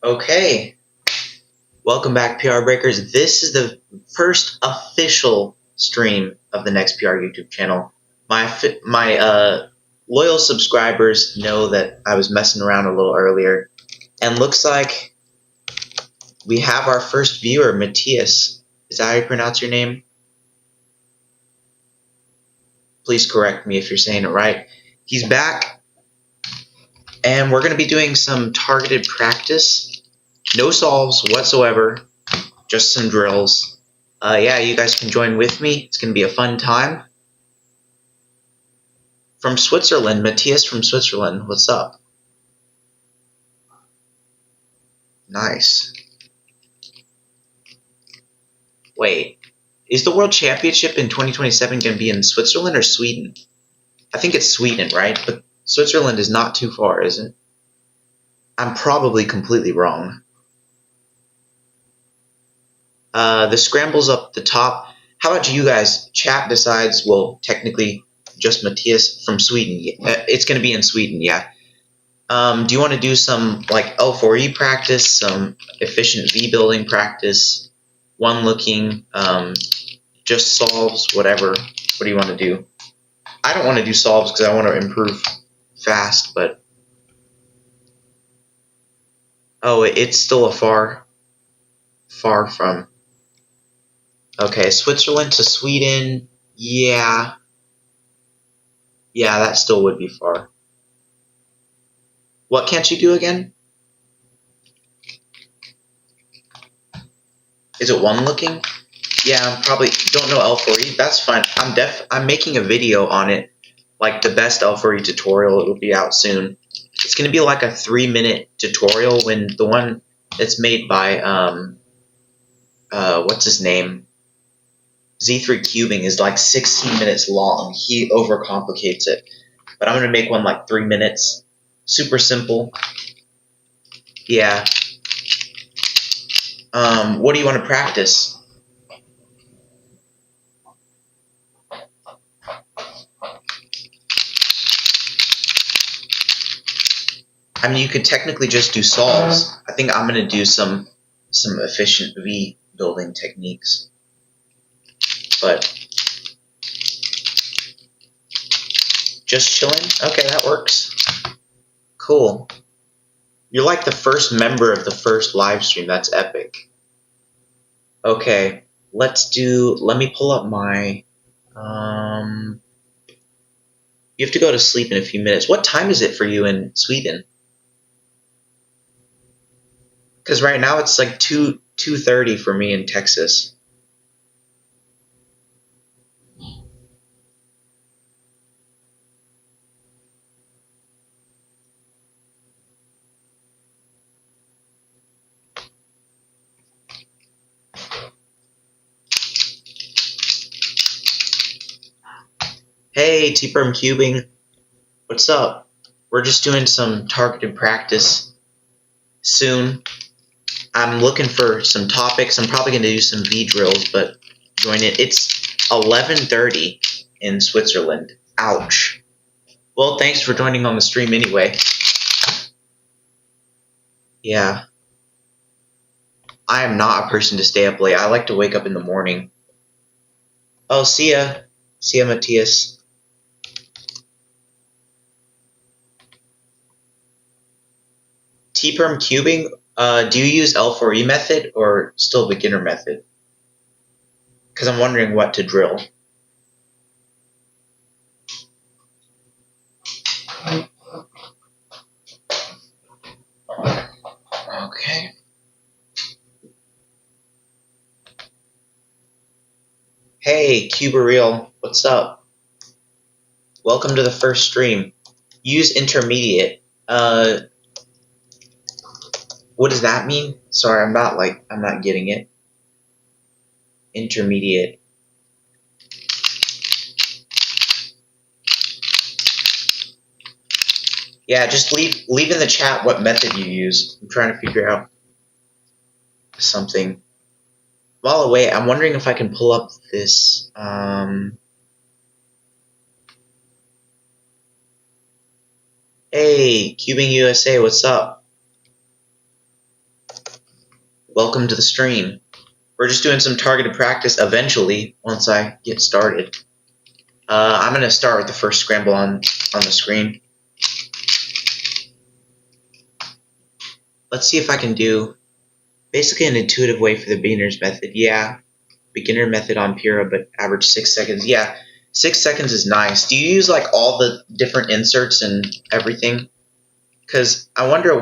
Okay, welcome back, PR Breakers. This is the first official stream of the next PR YouTube channel. My loyal subscribers know that I was messing around a little earlier, and looks like we have our first viewer, Matthias. Is that how you pronounce your name? Please correct me if you're saying it right. He's back, and we're going to be doing some targeted practice. No solves whatsoever, just some drills. Yeah, you guys can join with me. It's going to be a fun time. From Switzerland, Matthias from Switzerland, what's up? Nice. Wait, is the World Championship in 2027 going to be in Switzerland or Sweden? I think it's Sweden, right? But Switzerland is not too far, is it? I'm probably completely wrong. The scramble's up the top. How about you guys? Chat decides, well, technically, just Matthias from Sweden. It's going to be in Sweden, yeah. Do you want to do some like L4E practice, some efficient V building practice, one looking, just solves, whatever? What do you want to do? I don't want to do solves because I want to improve fast, but oh, it's still a far from. Okay, Switzerland to Sweden, yeah, that still would be far. What can't you do again? Is it one looking? Yeah, I probably don't know L4E. That's fine. I'm making a video on it, like the best L4E tutorial. It'll be out soon. It's gonna be like a 3-minute tutorial when the one that's made by what's his name? Z3 Cubing is like 16 minutes long. He overcomplicates it. But I'm gonna make one like 3 minutes. Super simple. Yeah. What do you want to practice? I mean, you could technically just do solves. I think I'm gonna do some efficient V building techniques. But just chilling? Okay, that works. Cool. You're like the first member of the first live stream. That's epic. Okay, let me pull up my, you have to go to sleep in a few minutes. What time is it for you in Sweden? Because right now it's like 2:30 for me in Texas. Hey, T-Perm Cubing, what's up? We're just doing some targeted practice soon. I'm looking for some topics. I'm probably going to do some V drills, but join it. It's 11:30 in Switzerland. Ouch. Well, thanks for joining on the stream anyway. Yeah. I am not a person to stay up late. I like to wake up in the morning. Oh, see ya. See ya, Matthias. T-Perm Cubing, do you use L4E method or still beginner method? Because I'm wondering what to drill. Okay. Hey, Cubareal, what's up? Welcome to the first stream. Use intermediate. What does that mean? Sorry, I'm not getting it. Intermediate. Yeah, just leave in the chat what method you use. I'm trying to figure out something. While away, I'm wondering if I can pull up this. Hey, Cubing USA, what's up? welcome to the stream. We're just doing some targeted practice eventually once I get started. I'm going to start with the first scramble on the screen. Let's see if I can do basically an intuitive way for the beginner's method. Yeah, beginner method on Pura, but average 6 seconds. Yeah, 6 seconds is nice. Do you use like all the different inserts and everything? Because I wonder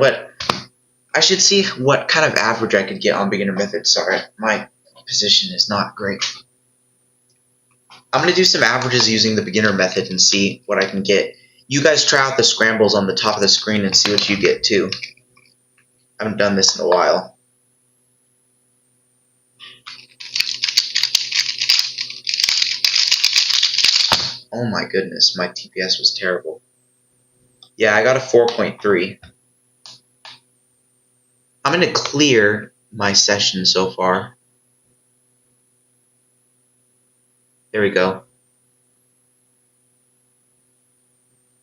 I should see what kind of average I could get on beginner method. Sorry, my position is not great. I'm going to do some averages using the beginner method and see what I can get. You guys try out the scrambles on the top of the screen and see what you get too. I haven't done this in a while. Oh my goodness, my TPS was terrible. Yeah, I got a 4.3. I'm going to clear my session so far. There we go.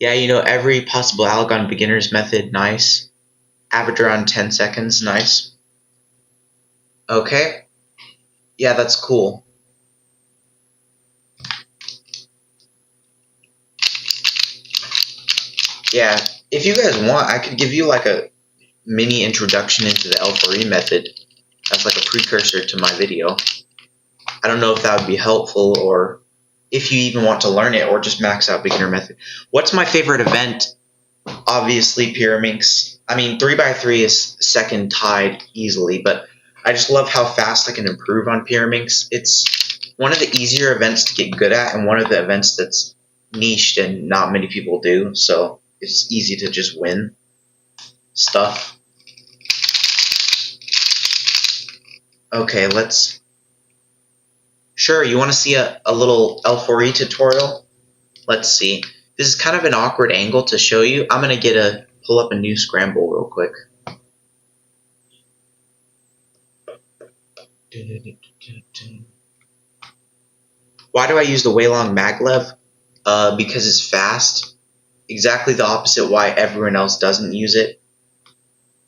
Yeah, you know, every possible alg on beginner's method, nice. Average around 10 seconds, nice. Okay. Yeah, that's cool. Yeah, if you guys want, I could give you like a mini introduction into the L4E method. That's like a precursor to my video. I don't know if that would be helpful or if you even want to learn it or just max out beginner method. What's my favorite event? Obviously Pyraminx. I mean, 3x3 is second tied easily, but I just love how fast I can improve on Pyraminx. It's one of the easier events to get good at and one of the events that's niched and not many people do, so it's easy to just win stuff. Okay, Sure, you want to see a little L4E tutorial? Let's see. This is kind of an awkward angle to show you. I'm going to pull up a new scramble real quick. Why do I use the Waylong maglev? Because it's fast. Exactly the opposite why everyone else doesn't use it.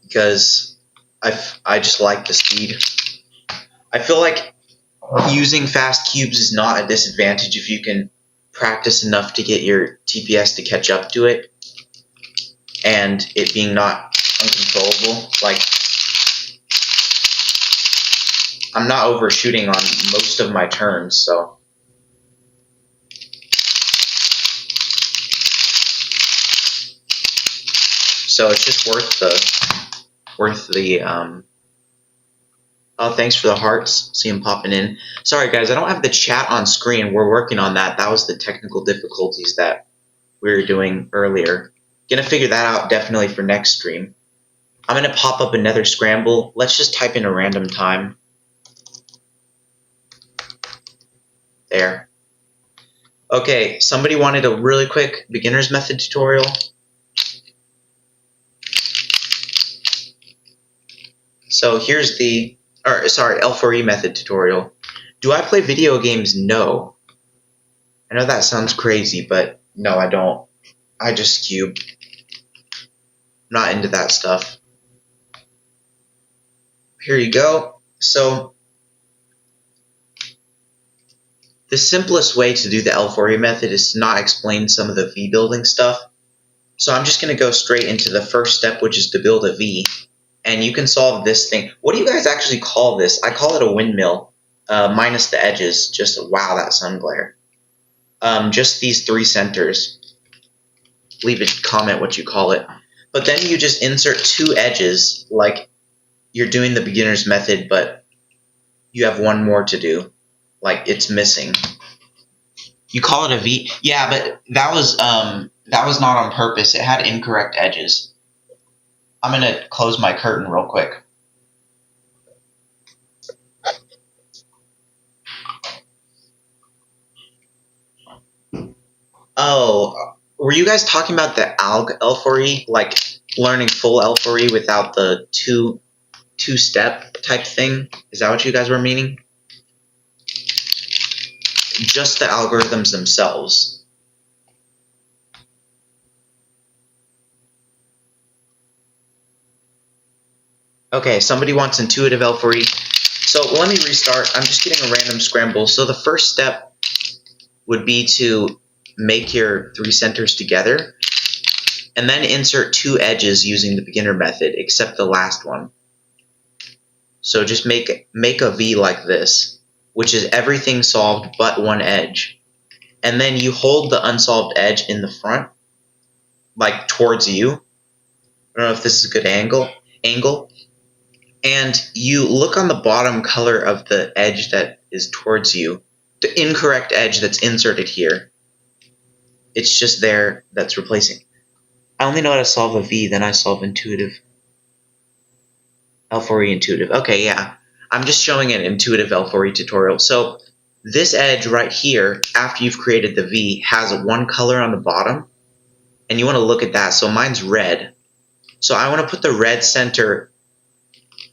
Because I just like the speed. I feel like using fast cubes is not a disadvantage if you can practice enough to get your TPS to catch up to it and it being not uncontrollable. Like, I'm not overshooting on most of my turns, so it's just worth the oh, thanks for the hearts. See them popping in. Sorry guys, I don't have the chat on screen. We're working on that. That was the technical difficulties that we were doing earlier. Gonna figure that out definitely for next stream. I'm gonna pop up another scramble. Let's just type in a random time. There. Okay, somebody wanted a really quick beginner's method tutorial. So here's the L4E method tutorial. Do I play video games? No. I know that sounds crazy, but no, I don't. I just cube. I'm not into that stuff. Here you go. So the simplest way to do the L4E method is to not explain some of the V building stuff. So I'm just going to go straight into the first step, which is to build a V. And you can solve this thing. What do you guys actually call this? I call it a windmill, minus the edges. Just, wow, that sun glare. Just these three centers. Leave a comment what you call it. But then you just insert two edges, like you're doing the beginner's method, but you have one more to do. Like it's missing. You call it a V? Yeah, but that was not on purpose. It had incorrect edges. I'm going to close my curtain real quick. Oh, were you guys talking about the alg L4E? Like learning full L4E without the two-step type thing? Is that what you guys were meaning? Just the algorithms themselves. Okay, somebody wants intuitive L4E. So let me restart. I'm just getting a random scramble. So the first step would be to make your 3 centers together, and then insert 2 edges using the beginner method, except the last one. So just make a V like this, which is everything solved but 1 edge. And then you hold the unsolved edge in the front, like towards you. I don't know if this is a good angle. And you look on the bottom color of the edge that is towards you, the incorrect edge that's inserted here. It's just there that's replacing. I only know how to solve a V, then I solve intuitive. L4E intuitive. Okay, yeah. I'm just showing an intuitive L4E tutorial. So this edge right here, after you've created the V, has 1 color on the bottom. And you want to look at that. So mine's red. So I want to put the red center,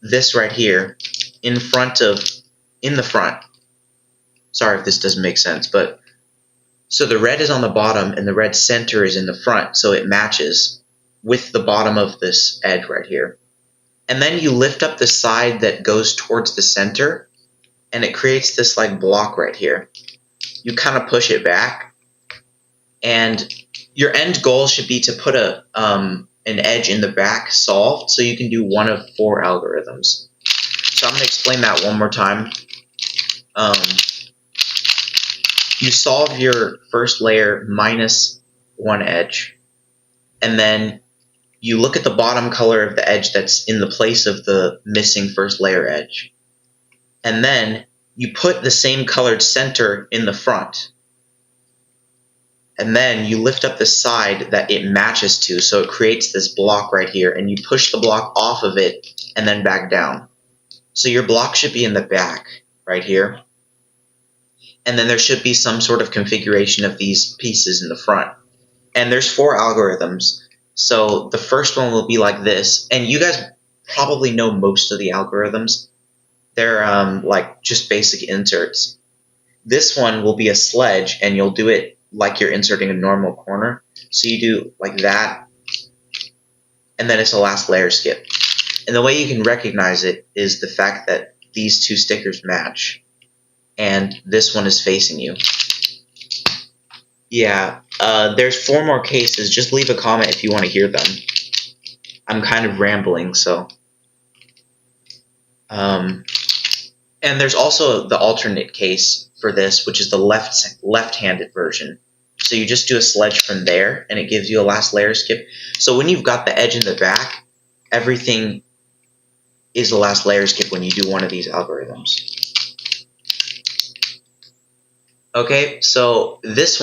this right here, in the front. Sorry if this doesn't make sense, but so the red is on the bottom and the red center is in the front, so it matches with the bottom of this edge right here. And then you lift up the side that goes towards the center, and it creates this like block right here. You kind of push it back, and your end goal should be to put an edge in the back solved, so you can do one of 4 algorithms. So I'm going to explain that one more time. You solve your first layer minus 1 edge, and then you look at the bottom color of the edge that's in the place of the missing first layer edge. And then you put the same colored center in the front. And then you lift up the side that it matches to, so it creates this block right here, and you push the block off of it and then back down. So your block should be in the back right here. And then there should be some sort of configuration of these pieces in the front. And there's 4 algorithms. So the first one will be like this. And you guys probably know most of the algorithms. They're like just basic inserts. This one will be a sledge, and you'll do it like you're inserting a normal corner. So you do like that, and then it's a last layer skip. And the way you can recognize it is the fact that these 2 stickers match, and this one is facing you. Yeah, there's 4 more cases. Just leave a comment if you want to hear them. I'm kind of rambling, so. And there's also the alternate case for this, which is the left-handed version. So you just do a sledge from there, and it gives you a last layer skip. So when you've got the edge in the back, everything is a last layer skip when you do one of these algorithms. Okay, so this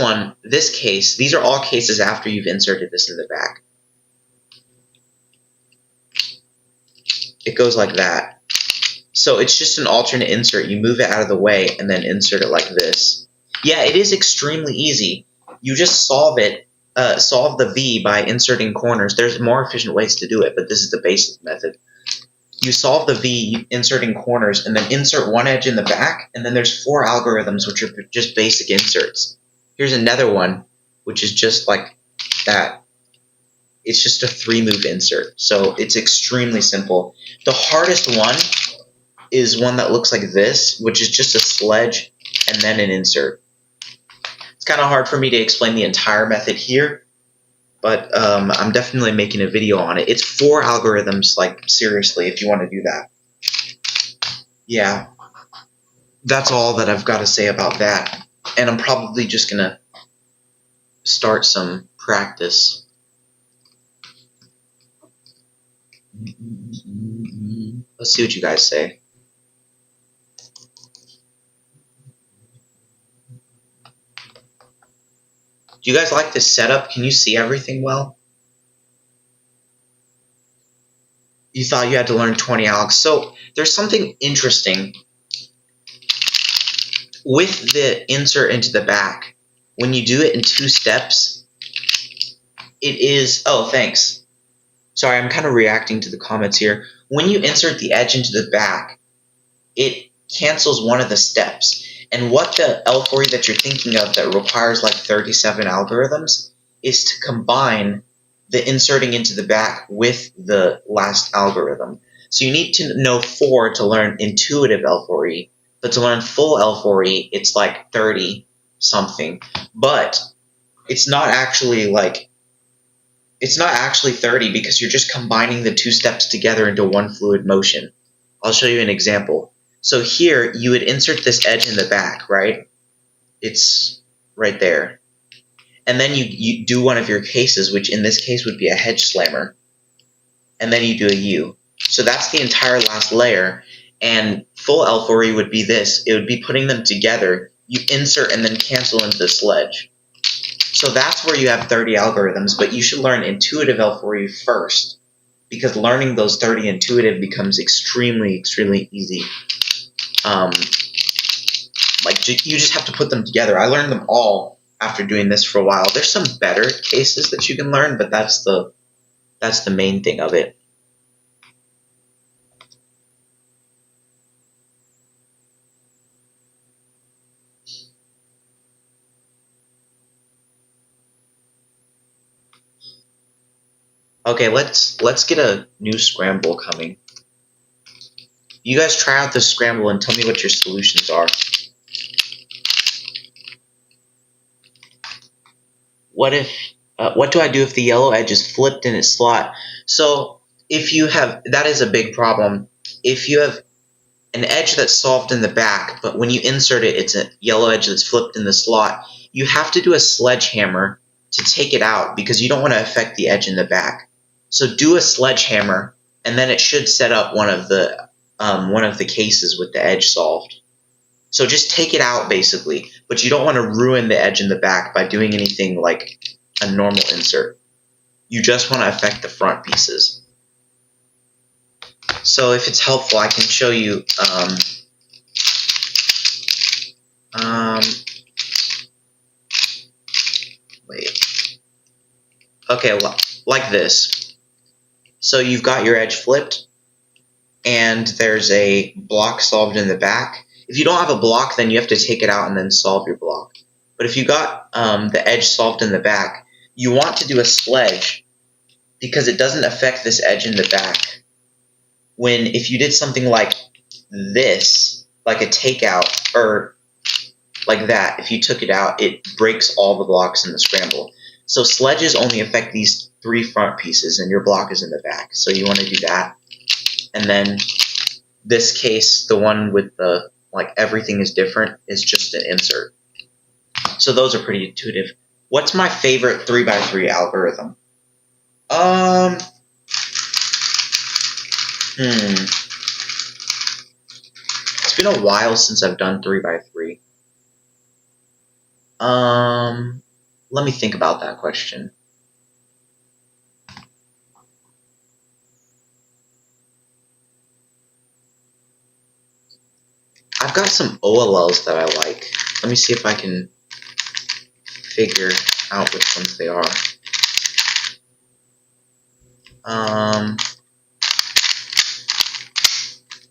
case, these are all cases after you've inserted this in the back. It goes like that. So it's just an alternate insert. You move it out of the way and then insert it like this. Yeah, it is extremely easy. You just solve the V by inserting corners. There's more efficient ways to do it, but this is the basic method. You solve the V inserting corners, and then insert 1 edge in the back, and then there's 4 algorithms which are just basic inserts. Here's another one, which is just like that. It's just a 3-move insert, so it's extremely simple. The hardest one is one that looks like this, which is just a sledge and then an insert. It's kind of hard for me to explain the entire method here, but I'm definitely making a video on it. It's 4 algorithms, like seriously, if you want to do that. Yeah, that's all that I've got to say about that. And I'm probably just going to start some practice. Let's see what you guys say. Do you guys like this setup? Can you see everything well? You thought you had to learn 20 algs. So there's something interesting with the insert into the back. When you do it in 2 steps, it is... Oh, thanks. Sorry, I'm kind of reacting to the comments here. When you insert the edge into the back, it cancels one of the steps. And what the L4E that you're thinking of that requires like 37 algorithms is to combine the inserting into the back with the last algorithm. So you need to know 4 to learn intuitive L4E, but to learn full L4E, it's like 30 something. But it's not actually 30 because you're just combining the 2 steps together into one fluid motion. I'll show you an example. So here, you would insert this edge in the back, right? It's right there. And then you do one of your cases, which in this case would be a hedge slammer. And then you do a U. So that's the entire last layer. And full L4E would be this. It would be putting them together. You insert and then cancel into the sledge. So that's where you have 30 algorithms, but you should learn intuitive L4E first, because learning those 30 intuitive becomes extremely, extremely easy. You just have to put them together. I learned them all after doing this for a while. There's some better cases that you can learn, but that's the main thing of it. Okay, let's get a new scramble coming. You guys try out this scramble and tell me what your solutions are. What do I do if the yellow edge is flipped in its slot? So if you have, that is a big problem. If you have an edge that's solved in the back, but when you insert it, it's a yellow edge that's flipped in the slot, you have to do a sledgehammer to take it out because you don't want to affect the edge in the back. So do a sledgehammer, and then it should set up one of the cases with the edge solved. So just take it out basically, but you don't want to ruin the edge in the back by doing anything like a normal insert. You just want to affect the front pieces. So if it's helpful, I can show you wait. Okay, like this. So you've got your edge flipped, and there's a block solved in the back. If you don't have a block, then you have to take it out and then solve your block. But if you got the edge solved in the back, you want to do a sledge because it doesn't affect this edge in the back. If you did something like this, like a takeout, or like that, if you took it out, it breaks all the blocks in the scramble. So sledges only affect these 3 front pieces, and your block is in the back. So you want to do that. And then this case, the one with the everything is different, is just an insert. So those are pretty intuitive. What's my favorite 3x3 algorithm? It's been a while since I've done 3x3. Let me think about that question. I've got some OLLs that I like. Let me see if I can figure out which ones they are.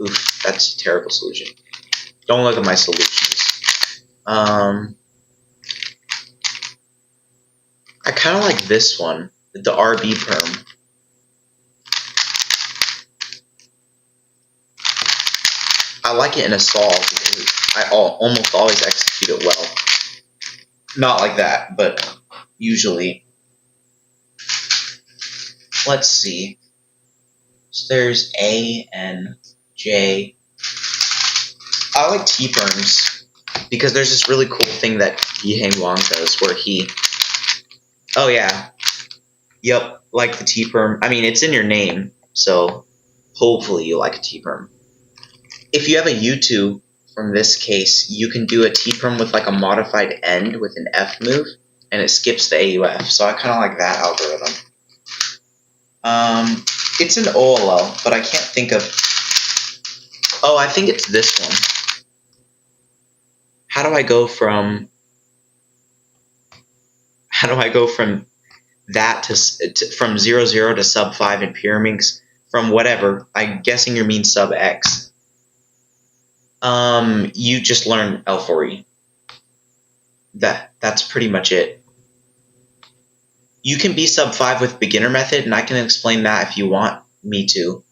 Oof, that's a terrible solution. Don't look at my solutions. I kind of like this one, the RB perm. I like it in a solve because I almost always execute it well. Not like that, but usually. Let's see. So there's A and J. I like T-perms because there's this really cool thing that Yiheng Wang does where he... Oh yeah. Yep, like the T-perm. I mean, it's in your name, so hopefully you like a T-perm. If you have a U2 from this case, you can do a T-perm with like a modified end with an F move, and it skips the AUF. So I kind of like that algorithm. It's an OLL, but I can't think of... Oh, I think it's this one. How do I go from that to from 0, 0 to sub 5 in Pyraminx from whatever? I'm guessing you mean sub X. You just learn L4E. That's pretty much it. You can be sub 5 with beginner method, and I can explain that if you want me to.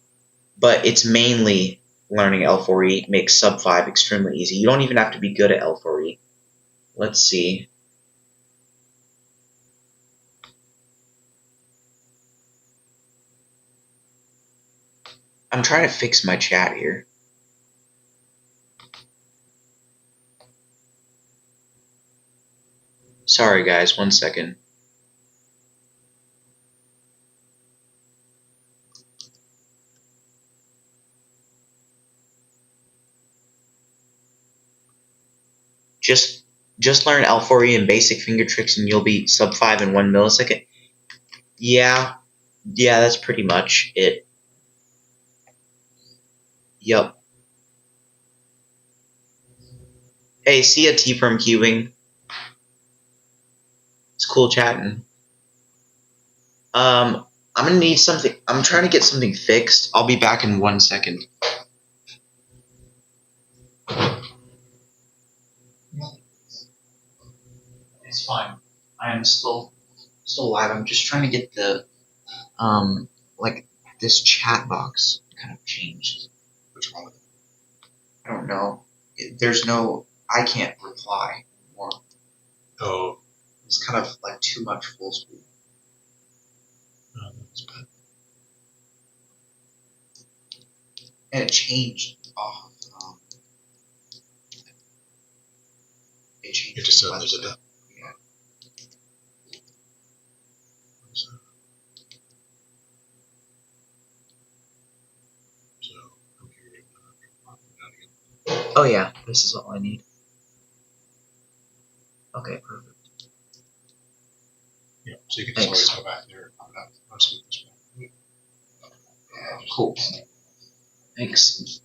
but it's mainly learning L4E makes sub 5 extremely easy. You don't even have to be good at L4E. Let's see. I'm trying to fix my chat here. Sorry guys, 1 second. Just learn L4E and basic finger tricks and you'll be sub 5 in 1 millisecond. Yeah, that's pretty much it. Yup. Hey, see ya T from Cubing. It's cool chatting. I'm gonna need something. I'm trying to get something fixed. I'll be back in 1 second. It's fine. I am still live. I'm just trying to get the like this chat box kind of changed. What's wrong with it? I don't know. There's no. I can't reply anymore. Oh. It's kind of like too much full screen. No, that's bad. And it changed off. It changed. It just suddenly did that. Yeah. So, computer Oh yeah, this is all I need. Okay, perfect. Yeah, so you can just always go back there and pop it out. Let's move this one. Yeah, cool. Thanks.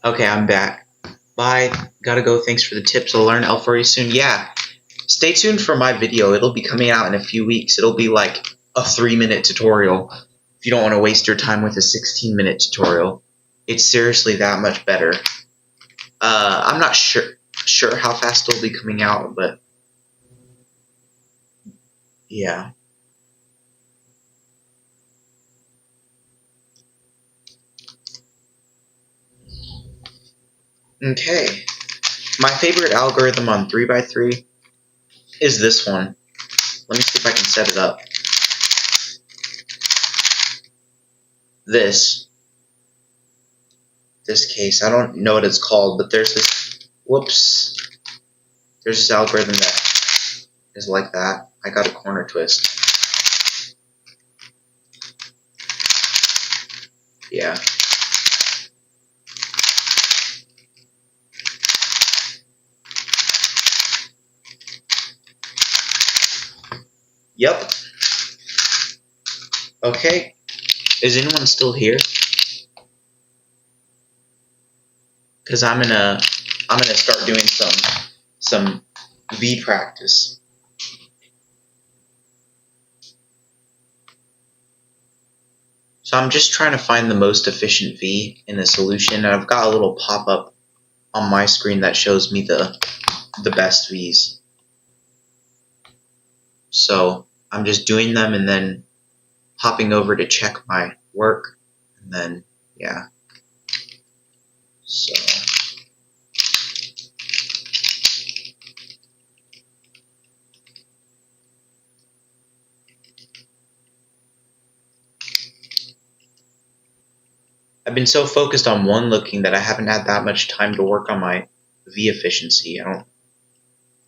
Okay, I'm back. Bye. Gotta go. Thanks for the tips. I'll learn L4E soon. Yeah. Stay tuned for my video. It'll be coming out in a few weeks. It'll be like a 3-minute tutorial. If you don't want to waste your time with a 16-minute tutorial, it's seriously that much better. I'm not sure how fast it'll be coming out, but yeah. Okay. My favorite algorithm on 3x3 is this one. Let me see if I can set it up. This case, I don't know what it's called, but there's this, whoops, there's this algorithm that is like that. I got a corner twist. Yeah. Yep. Okay. Is anyone still here? Because I'm gonna start doing some V practice. So I'm just trying to find the most efficient V in a solution, and I've got a little pop-up on my screen that shows me the best Vs. So I'm just doing them and then hopping over to check my work, and then yeah. So I've been so focused on one looking that I haven't had that much time to work on my V efficiency.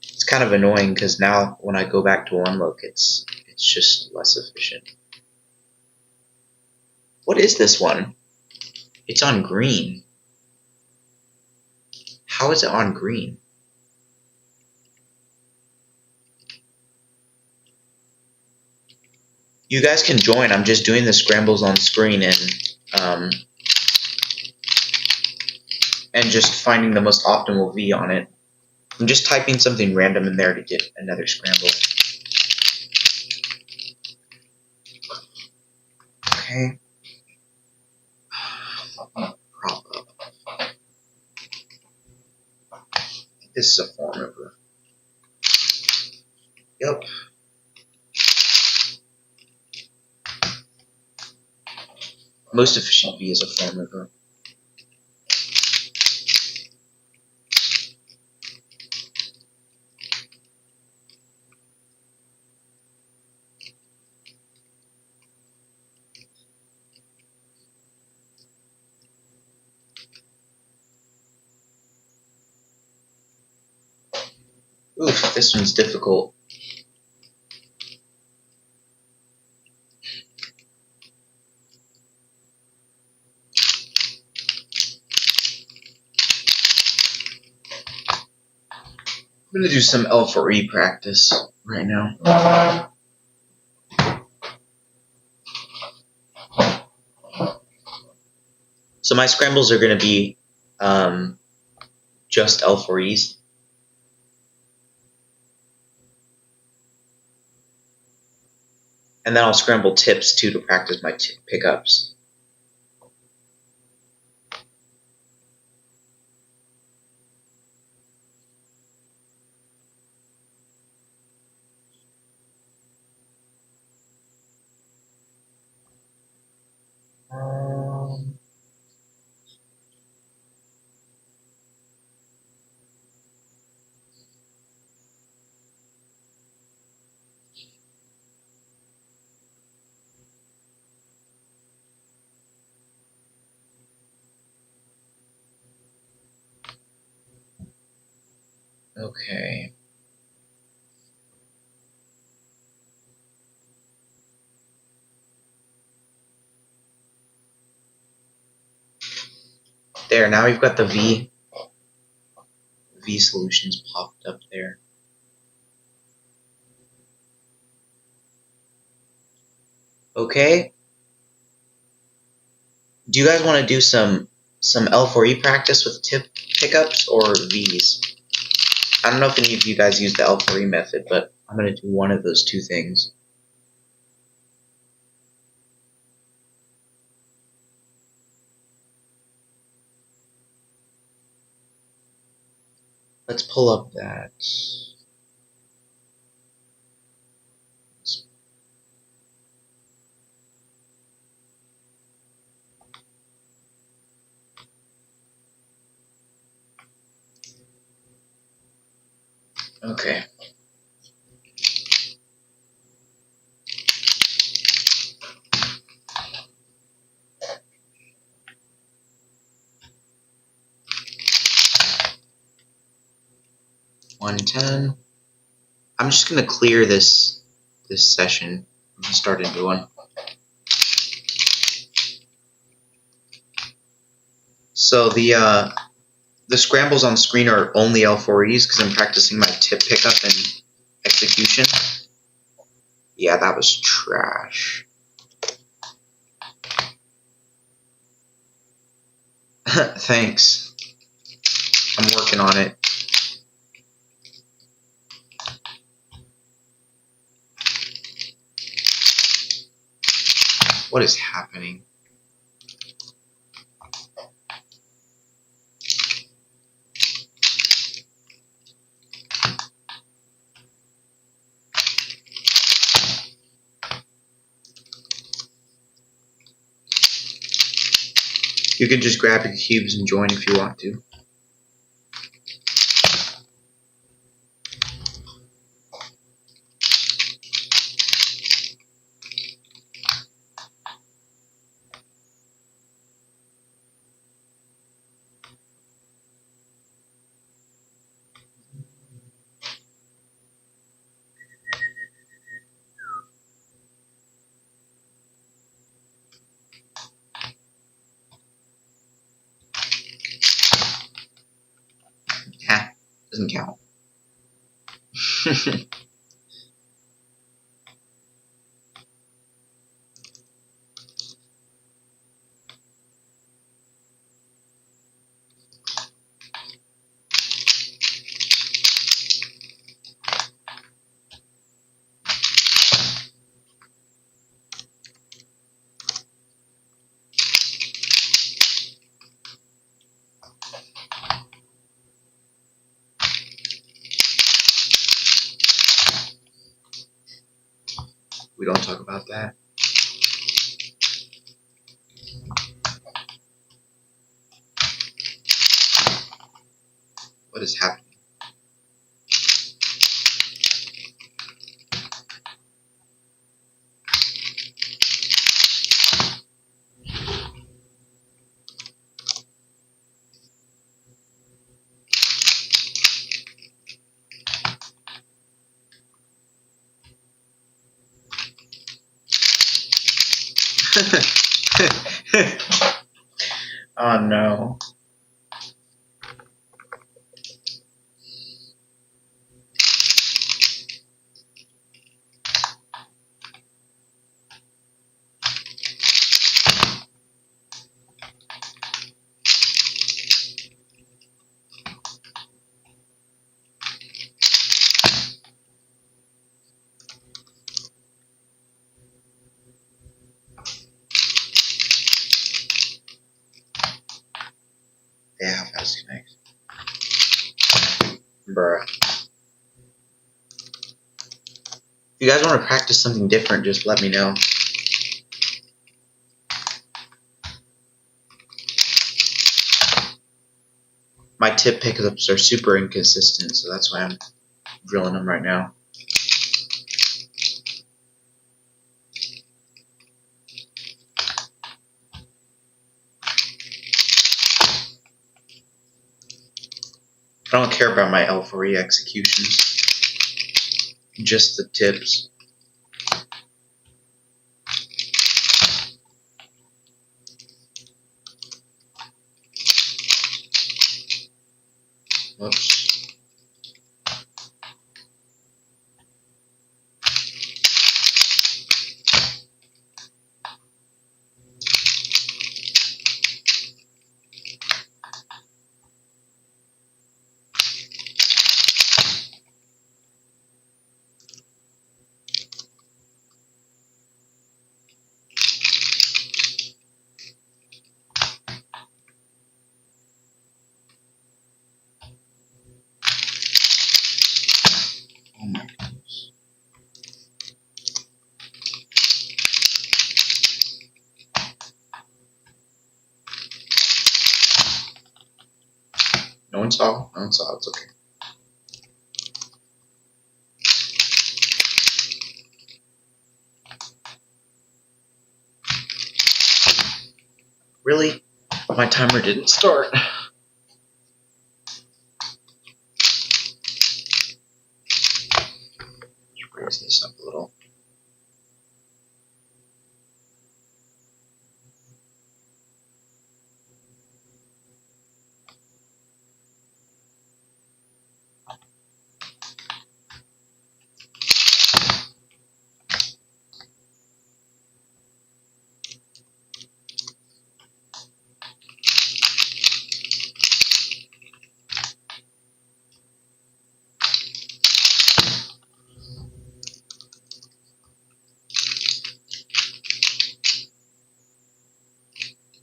It's kind of annoying because now when I go back to one look, it's just less efficient. What is this one? It's on green. How is it on green? You guys can join. I'm just doing the scrambles on screen and just finding the most optimal V on it. I'm just typing something random in there to get another scramble. Okay. Prop up. This is a form over. Yep. Most efficient V is a form mover. Oof, this one's difficult. I'm going to do some L4E practice right now. So my scrambles are going to be just L4Es. And then I'll scramble tips too to practice my pickups. Okay. There, now we've got the V solutions popped up there. Okay. Do you guys want to do some L4E practice with tip pickups or Vs? I don't know if any of you guys use the L4E method, but I'm going to do one of those two things. Let's pull up that. Okay. $110. I'm just gonna clear this session. I'm gonna start a new one. So the scrambles on screen are only L4Es because I'm practicing my tip pickup and execution. Yeah, that was trash. Thanks. I'm working on it. What is happening? You can just grab your cubes and join if you want to. Ha, doesn't count. We don't talk about that. What is happening? Oh no. Yeah, how fast can I? Bruh. If you guys want to practice something different, just let me know. My tip pickups are super inconsistent, so that's why I'm drilling them right now. I don't care about my L4E executions, just the tips. Whoops. Oh my goodness. No one saw? No one saw. It's okay. Really? My timer didn't start. Let's raise this up a little.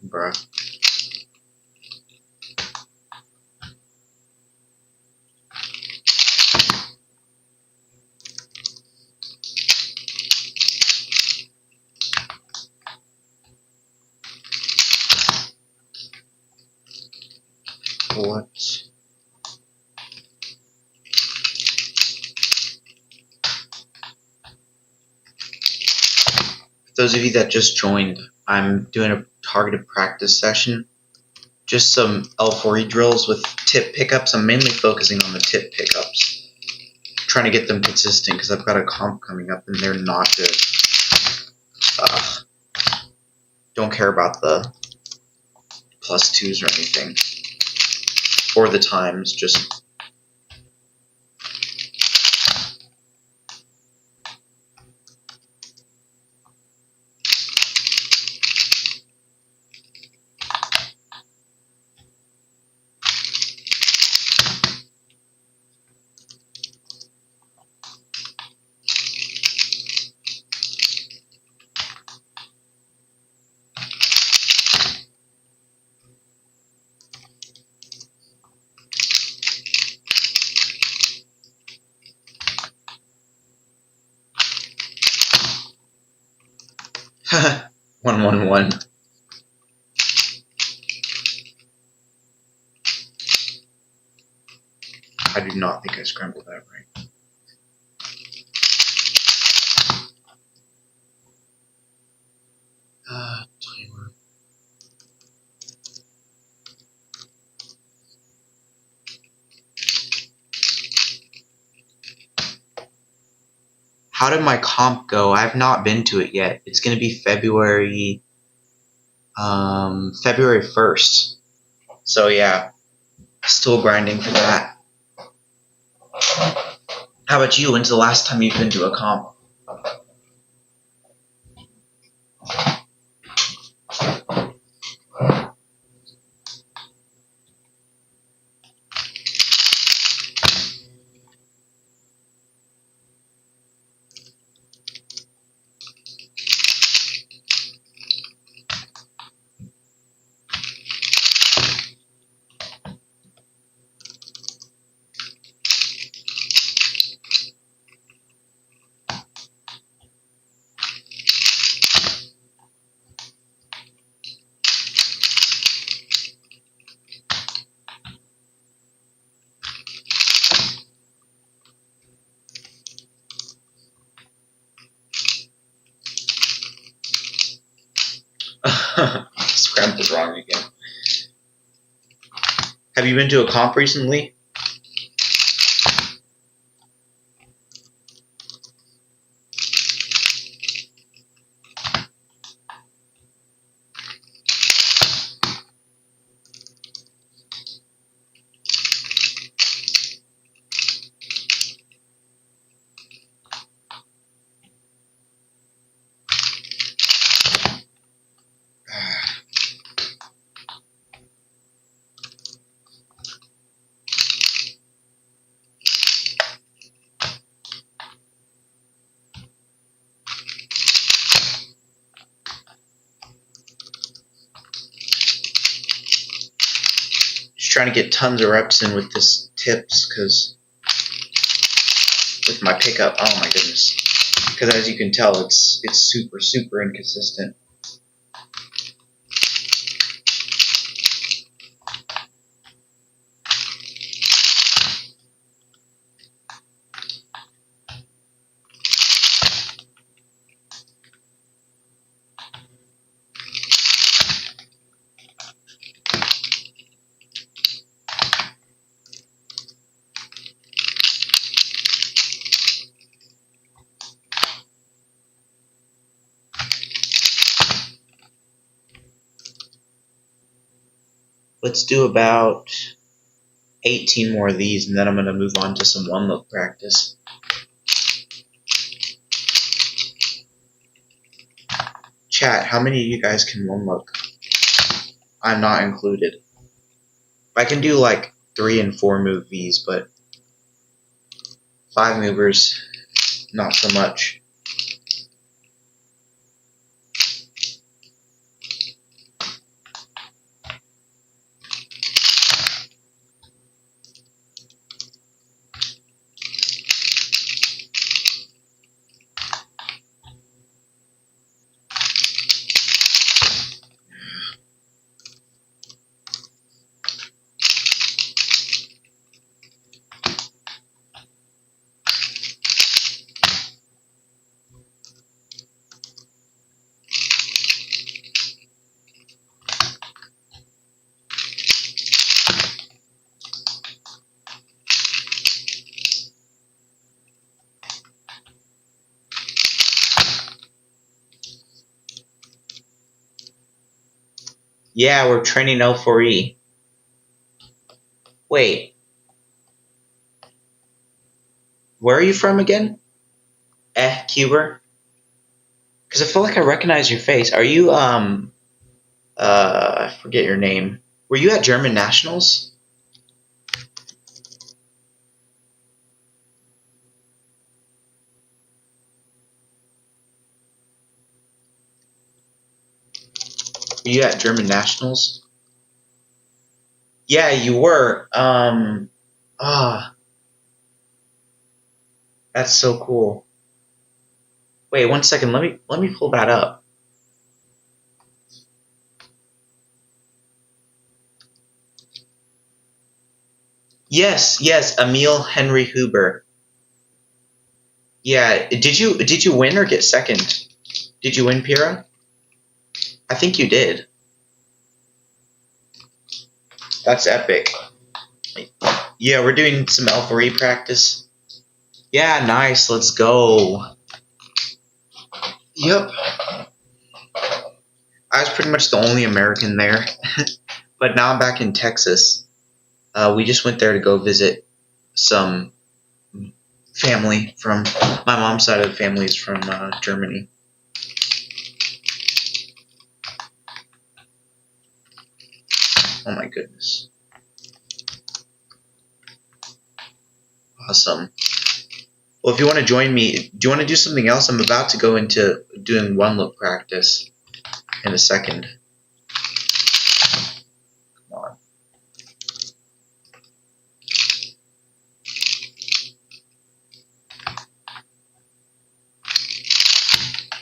Bruh. What? For those of you that just joined, I'm doing a targeted practice session. Just some L4E drills with tip pickups. I'm mainly focusing on the tip pickups. Trying to get them consistent because I've got a comp coming up and they're not good. Don't care about the +2s or anything. Or the times, just one, one, one. I do not think I scrambled that right. Timer. How did my comp go? I have not been to it yet. It's going to be February 1st. So yeah, still grinding for that. How about you? When's the last time you've been to a comp? Scrambled wrong again. Have you been to a comp recently? Just trying to get tons of reps in with this tips, because with my pickup, oh my goodness. Because as you can tell, it's super inconsistent. Let's do about 18 more of these, and then I'm going to move on to some one-look practice. Chat, how many of you guys can one-look? I'm not included. I can do like 3 and 4 move Vs, but 5 movers, not so much. Yeah, we're training L4E. Wait. Where are you from again? Cuber? Because I feel like I recognize your face. Are you, I forget your name. Were you at German Nationals? Were you at German Nationals? Yeah, you were. That's so cool. Wait, 1 second. Let me pull that up. Yes, Emil Henry Huber. Yeah, did you win or get second? Did you win, Pira? I think you did. That's epic. Yeah, we're doing some Alpha practice. Yeah, nice. Let's go. Yep. I was pretty much the only American there, but now I'm back in Texas. We just went there to go visit some family from my mom's side of the family is from Germany. Oh my goodness. Awesome. Well, if you want to join me, do you want to do something else? I'm about to go into doing one look practice in a second. Come on.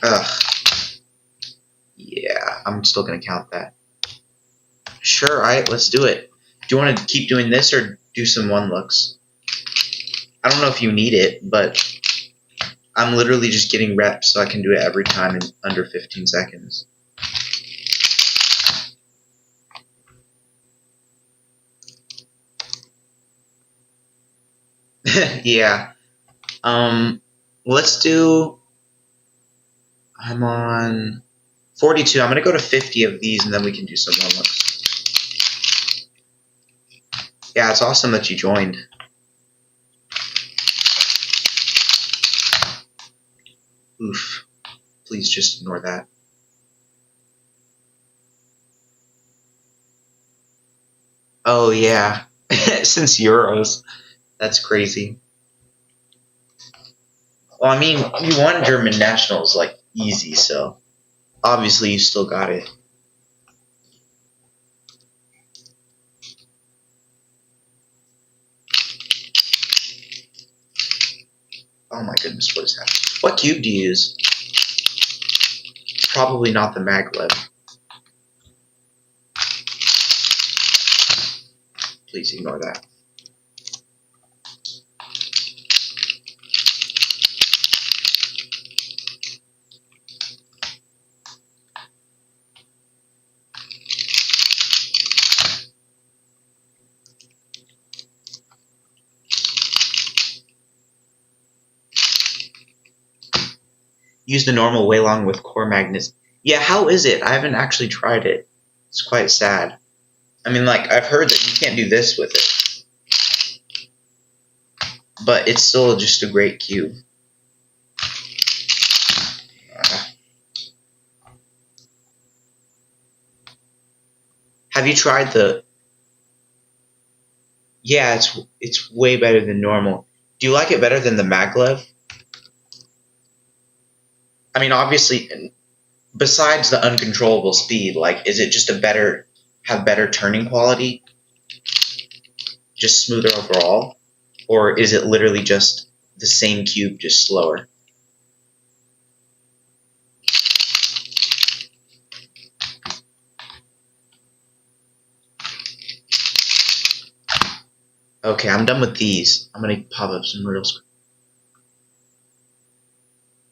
Ugh. Yeah, I'm still going to count that. Sure, alright, let's do it. Do you want to keep doing this or do some one looks? I don't know if you need it, but I'm literally just getting reps so I can do it every time in under 15 seconds. Yeah. Let's do... I'm on 42. I'm going to go to 50 of these and then we can do some one looks. Yeah, it's awesome that you joined. Oof. Please just ignore that. Oh, yeah. Since Euros. That's crazy. Well, I mean, you won German Nationals, like, easy, so obviously you still got it. Oh my goodness, what is happening? What cube do you use? Probably not the maglev. Please ignore that. Use the normal way long with core magnets. Yeah, how is it? I haven't actually tried it. It's quite sad. I mean, like, I've heard that you can't do this with it. But it's still just a great cube. Have you tried the... Yeah, it's way better than normal. Do you like it better than the maglev? I mean, obviously, besides the uncontrollable speed, like, is it just have better turning quality? Just smoother overall? Or is it literally just the same cube, just slower? Okay, I'm done with these. I'm gonna pop up some real screens.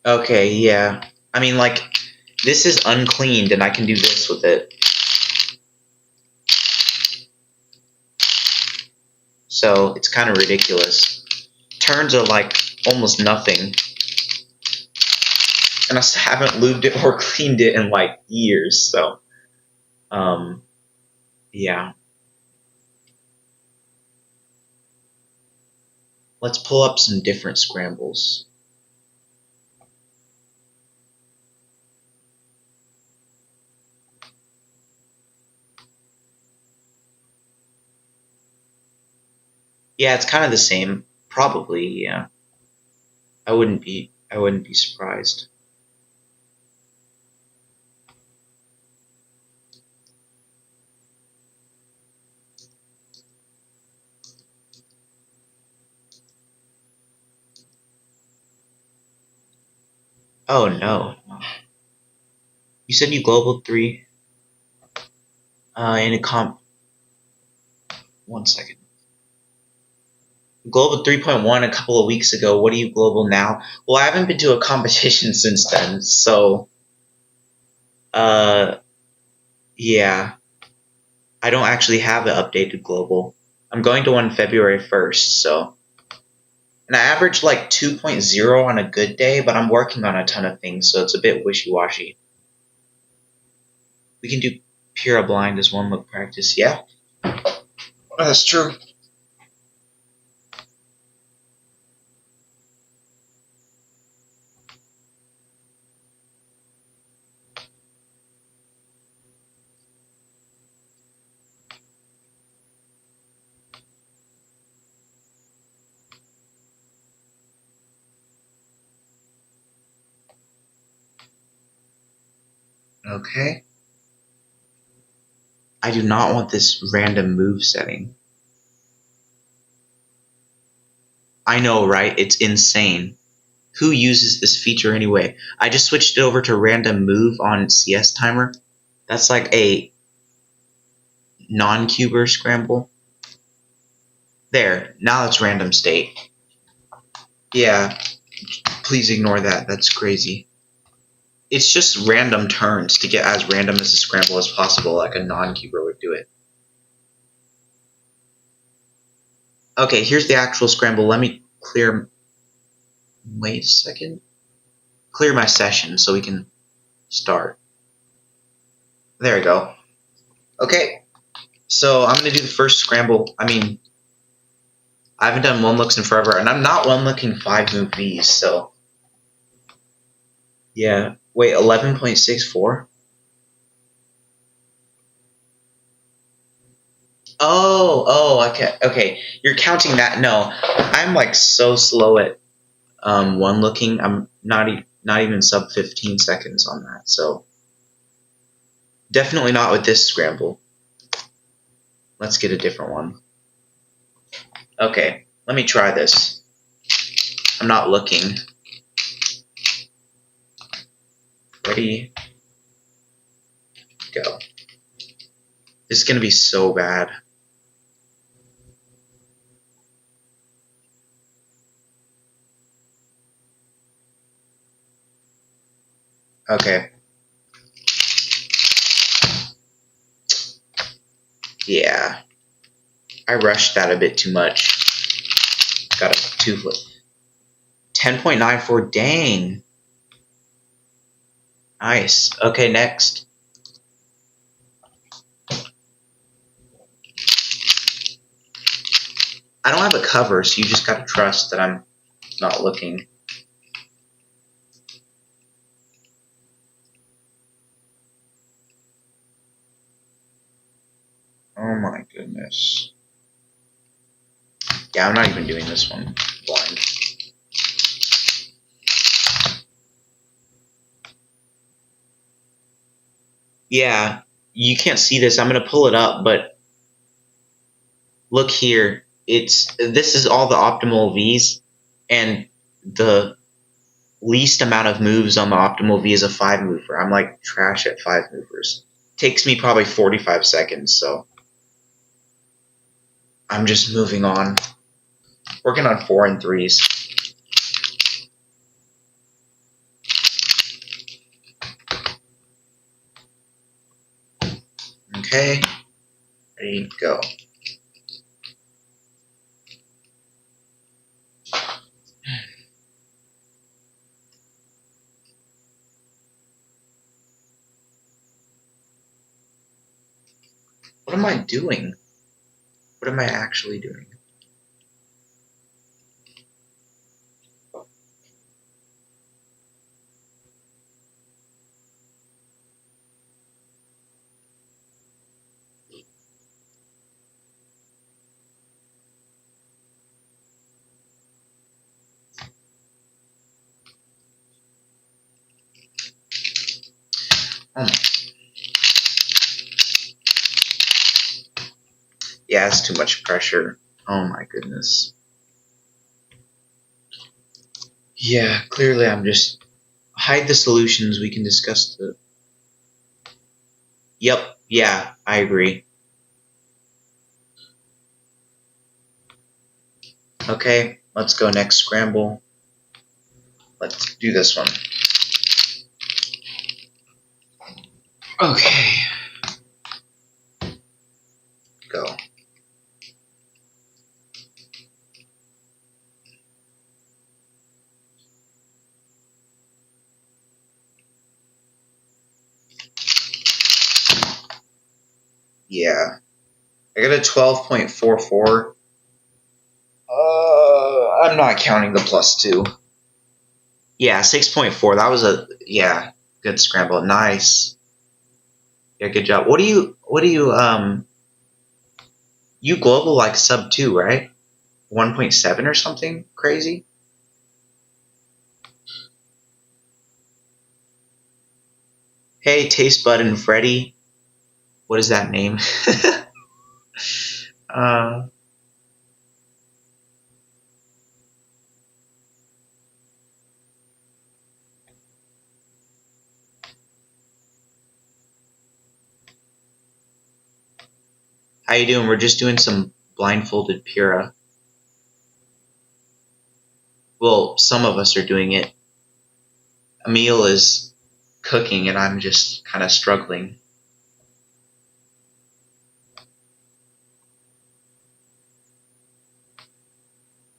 Okay, yeah. I mean, like, this is uncleaned, and I can do this with it. So, it's kind of ridiculous. Turns are, like, almost nothing. And I haven't lubed it or cleaned it in, like, years, so... yeah. Let's pull up some different scrambles. Yeah, it's kind of the same. Probably, yeah. I wouldn't be surprised. Oh no. You said you global 3 in a comp. 1 second. Global 3.1 a couple of weeks ago. What are you global now? Well, I haven't been to a competition since then, so yeah. I don't actually have an updated global. I'm going to one February 1st, so. And I average like 2.0 on a good day, but I'm working on a ton of things, so it's a bit wishy-washy. We can do Pura Blind as one look practice, yeah? That's true. Okay. I do not want this random move setting. I know, right? It's insane. Who uses this feature anyway? I just switched it over to random move on CS timer. That's like a non-cuber scramble. There, now it's random state. Yeah, please ignore that. That's crazy. It's just random turns to get as random as a scramble as possible, like a non-cuber would do it. Okay, here's the actual scramble. Let me clear... Wait a second. Clear my session so we can start. There we go. Okay, so I'm going to do the first scramble. I mean, I haven't done one looks in forever, and I'm not one looking 5 move Vs, so... Yeah, wait, 11.64? Okay. You're counting that. No, I'm like so slow at one looking. I'm not even sub 15 seconds on that. So definitely not with this scramble. Let's get a different one. Okay, let me try this. I'm not looking. Ready? Go. This is gonna be so bad. Okay. Yeah. I rushed that a bit too much. Got a 2 foot. 10.94, dang. Nice. Okay, next. I don't have a cover, so you just gotta trust that I'm not looking. Oh my goodness. Yeah, I'm not even doing this one blind. Yeah, you can't see this. I'm gonna pull it up, but look here. This is all the optimal Vs, and the least amount of moves on the optimal V is a 5 mover. I'm like trash at 5 movers. Takes me probably 45 seconds, so I'm just moving on. Working on 4 and 3s. Okay, ready, go. What am I doing? What am I actually doing? Oh my. Yeah, it's too much pressure. Oh my goodness. Yeah, clearly I'm just... Hide the solutions, we can discuss the... Yep, yeah, I agree. Okay, let's go next scramble. Let's do this one. Okay. Go. Yeah. I got a 12.44. I'm not counting the +2. Yeah, 6.4. That was a good scramble. Nice. Yeah, good job. What do you you global like sub 2, right? 1.7 or something crazy? Hey, Taste Bud and Freddy. What is that name? uh How you doing? We're just doing some blindfolded Pura. Well, some of us are doing it. Emil is cooking and I'm just kind of struggling.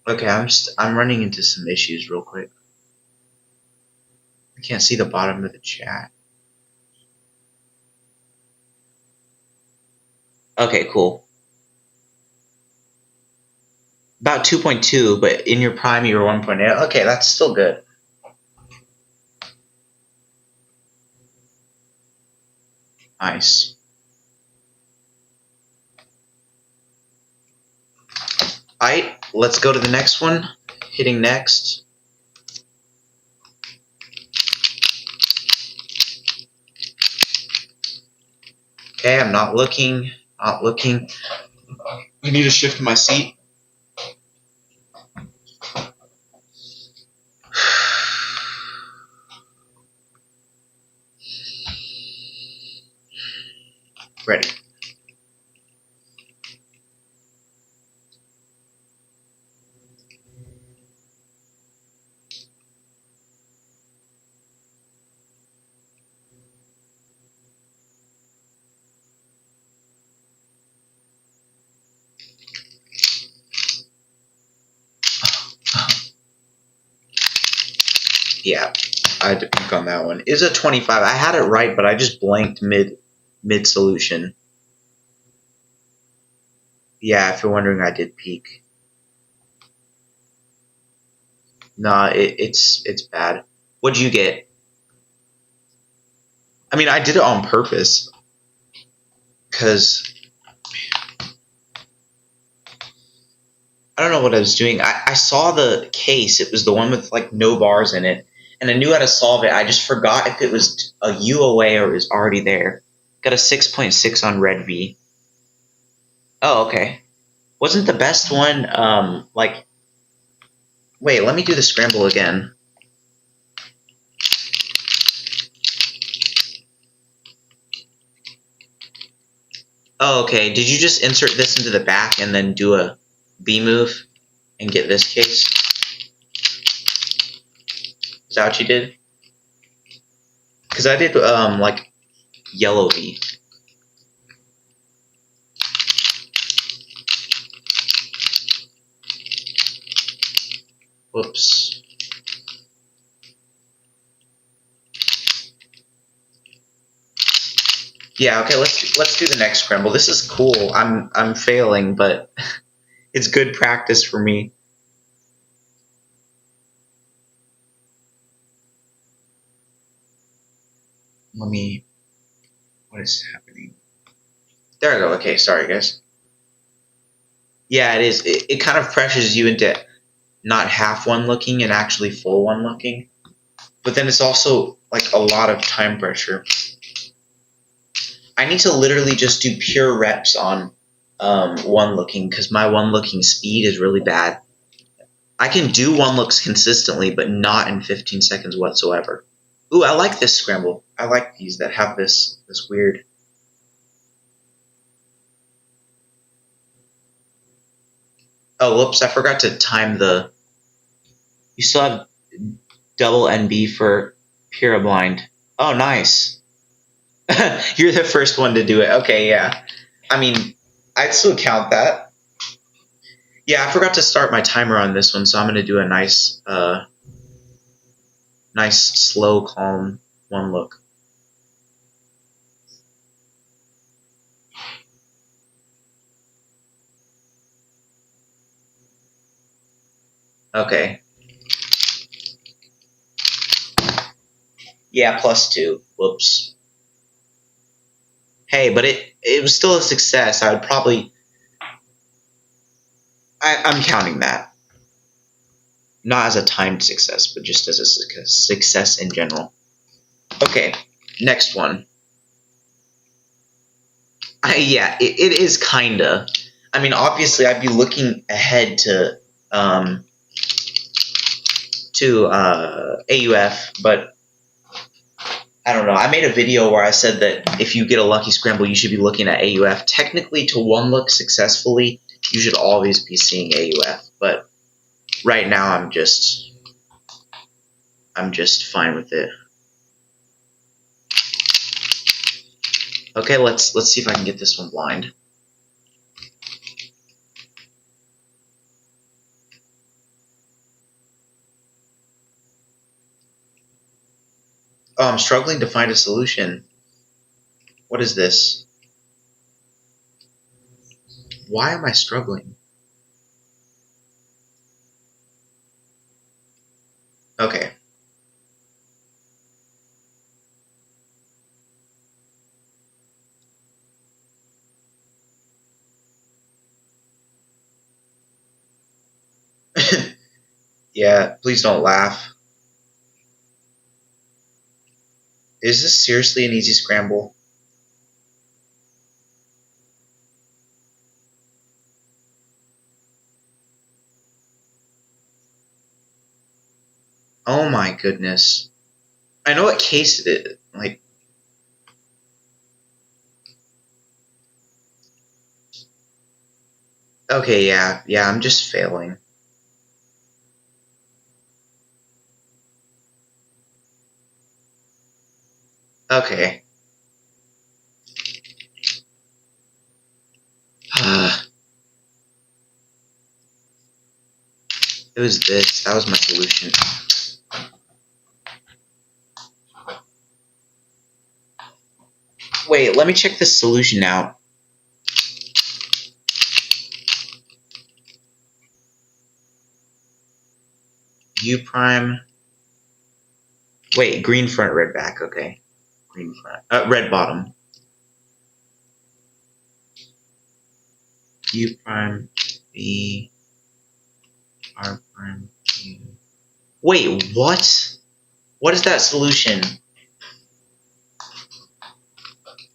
Okay, I'm running into some issues real quick. I can't see the bottom of the chat. Okay, cool. About 2.2, but in your prime you were 1.8. Okay, that's still good. Nice. Alright, let's go to the next one. Hitting next. Okay, I'm not looking. Not looking. I need to shift my seat. Ready. Yeah, I had to peek on that one. It's a 25. I had it right, but I just blanked mid solution. Yeah, if you're wondering, I did peek. Nah, it's bad. What'd you get? I mean, I did it on purpose. Because I don't know what I was doing. I saw the case. It was the one with like no bars in it. And I knew how to solve it. I just forgot if it was a U away or it was already there. Got a 6.6 on Red V. Oh, okay. Wasn't the best one, like... Wait, let me do the scramble again. Oh, okay. Did you just insert this into the back and then do a B move and get this case? Is that what you did? Because I did, like, yellow V. Whoops. Yeah, okay, let's do the next scramble. This is cool. I'm failing, but it's good practice for me. What is happening? There I go. Okay, sorry guys. Yeah, it is. It kind of pressures you into not half one looking and actually full one looking. But then it's also like a lot of time pressure. I need to literally just do pure reps on one looking because my one looking speed is really bad. I can do one looks consistently, but not in 15 seconds whatsoever. Ooh, I like this scramble. I like these that have this weird. Oh, whoops, I forgot to time the... You still have double NB for Purablind. Oh, nice. You're the first one to do it. Okay, yeah. I mean, I'd still count that. Yeah, I forgot to start my timer on this one, so I'm going to do a nice, slow, calm one look. Okay. Yeah, +2. Whoops. Hey, but it was still a success. I would probably... I'm counting that. Not as a timed success, but just as a success in general. Okay, next one. Yeah, it is kinda. I mean, obviously, I'd be looking ahead to AUF, but I don't know. I made a video where I said that if you get a lucky scramble, you should be looking at AUF. Technically, to one look successfully, you should always be seeing AUF, but right now I'm just fine with it. Okay, let's see if I can get this one blind. Oh, I'm struggling to find a solution. What is this? Why am I struggling? Okay. Yeah, please don't laugh. Is this seriously an easy scramble? Oh my goodness. I know what case it is. Like, okay, yeah, I'm just failing. Okay. It was this. That was my solution. Wait, let me check this solution out. U prime. Wait, green front, red back. Okay. Green front. Red bottom. U prime, B, R prime, U. Wait, what? What is that solution?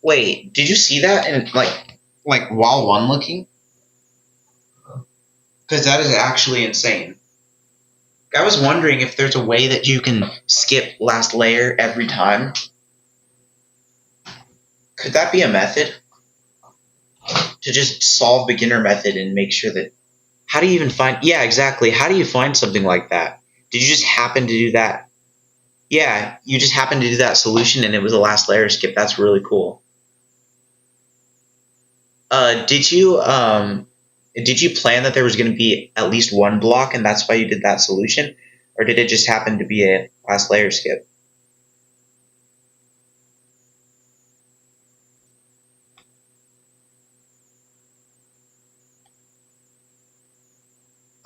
Wait, did you see that in like while one looking? Because that is actually insane. I was wondering if there's a way that you can skip last layer every time. Could that be a method? To just solve beginner method and make sure that... How do you even find... Yeah, exactly. How do you find something like that? Did you just happen to do that? Yeah, you just happened to do that solution and it was a last layer skip. That's really cool. Did you plan that there was going to be at least one block and that's why you did that solution? Or did it just happen to be a last layer skip?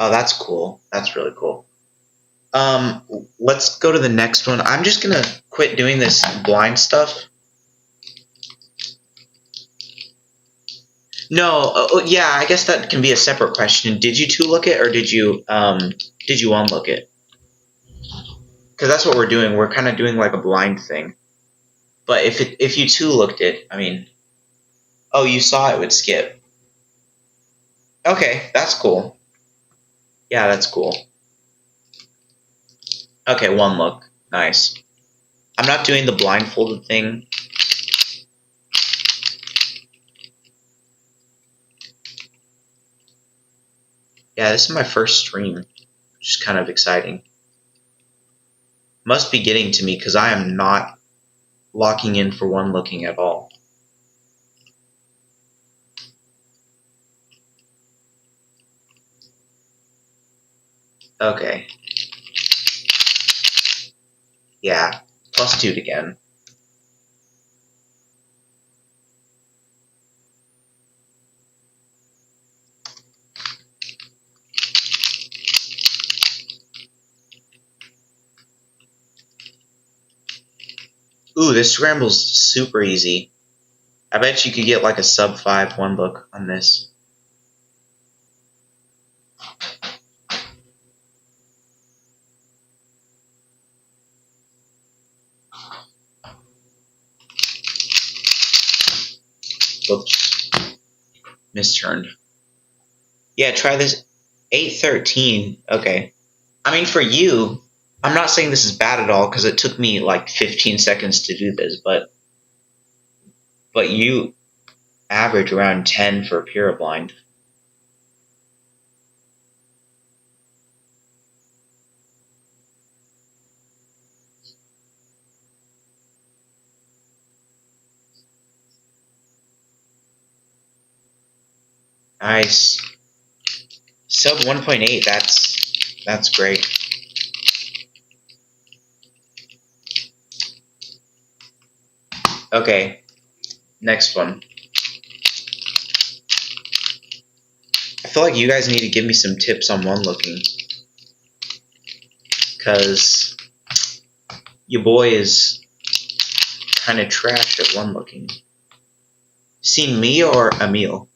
Oh, that's cool. That's really cool. Let's go to the next one. I'm just going to quit doing this blind stuff. No, yeah, I guess that can be a separate question. Did you two look it or did you one look it? Because that's what we're doing. We're kind of doing like a blind thing. But if you two looked it, I mean, oh, you saw it would skip. Okay, that's cool. Yeah, that's cool. Okay, one look. Nice. I'm not doing the blindfolded thing. Yeah, this is my first stream, which is kind of exciting. Must be getting to me because I am not locking in for one looking at all. Okay. Yeah, +2 again. Ooh, this scramble's super easy. I bet you could get like a sub 5 one look on this. Whoops. Misturned. Yeah, try this. 813. Okay. I mean, for you, I'm not saying this is bad at all because it took me like 15 seconds to do this, but you average around 10 for pure blind. Nice. Sub 1.8. That's great. Okay. Next one. I feel like you guys need to give me some tips on one looking, because your boy is kind of trash at one looking. Seen me or Emil?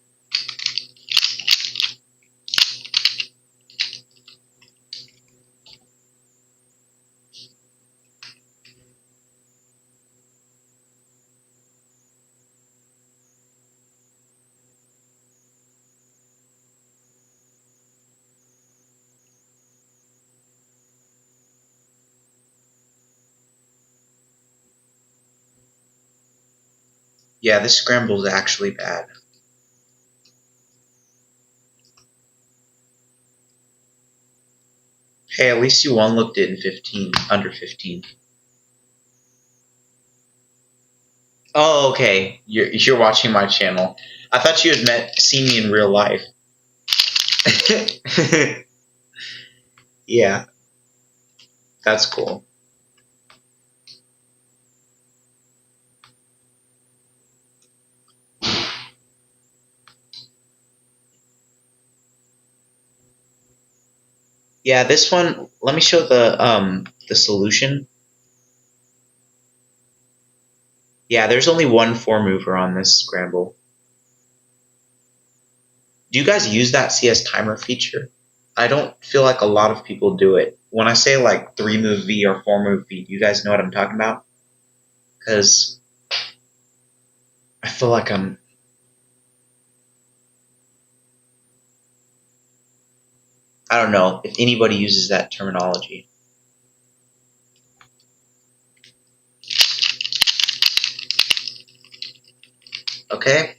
Yeah, this scramble is actually bad. Hey, at least you one looked it in 15, under 15. Oh, okay. You're watching my channel. I thought you had seen me in real life. Yeah, that's cool. Yeah, this one. Let me show the solution. Yeah, there's only one 4-mover on this scramble. Do you guys use that CS timer feature? I don't feel like a lot of people do it. When I say like 3-move V or 4-move V, do you guys know what I'm talking about? Because I feel like I don't know if anybody uses that terminology. Okay?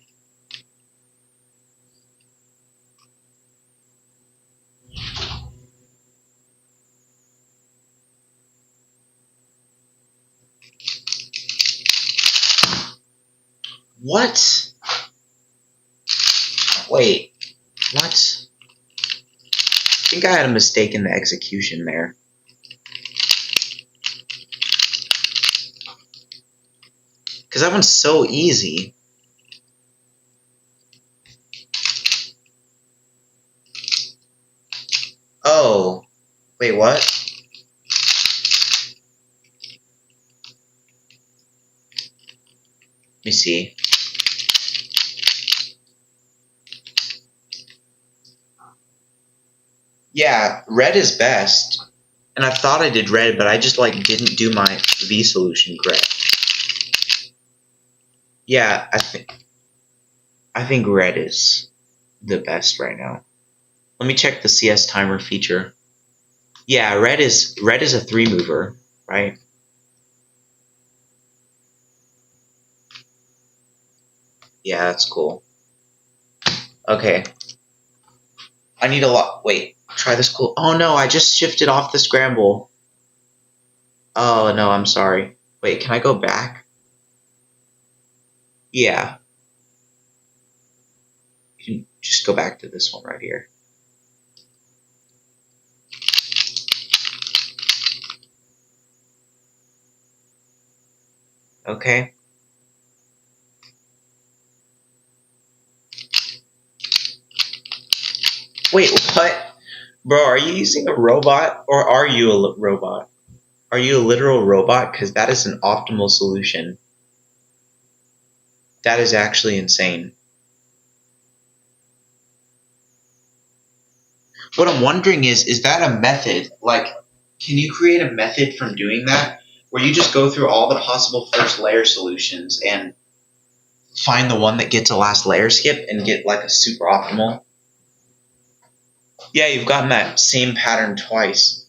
What? Wait. What? I think I had a mistake in the execution there. Because that one's so easy. Oh. Wait, what? Let me see. Yeah, red is best. And I thought I did red, but I just like didn't do my V solution correct. Yeah, I think red is the best right now. Let me check the CS timer feature. Yeah, red is a 3-mover, right? Yeah, that's cool. Okay. I need a lot. Wait, try this cool. Oh no, I just shifted off the scramble. Oh no, I'm sorry. Wait, can I go back? Yeah. You can just go back to this one right here. Okay. Wait, what? Bro, are you using a robot or are you a robot? Are you a literal robot? Because that is an optimal solution. That is actually insane. What I'm wondering is that a method? Like, can you create a method from doing that where you just go through all the possible first layer solutions and find the one that gets a last layer skip and get like a super optimal? Yeah, you've gotten that same pattern twice.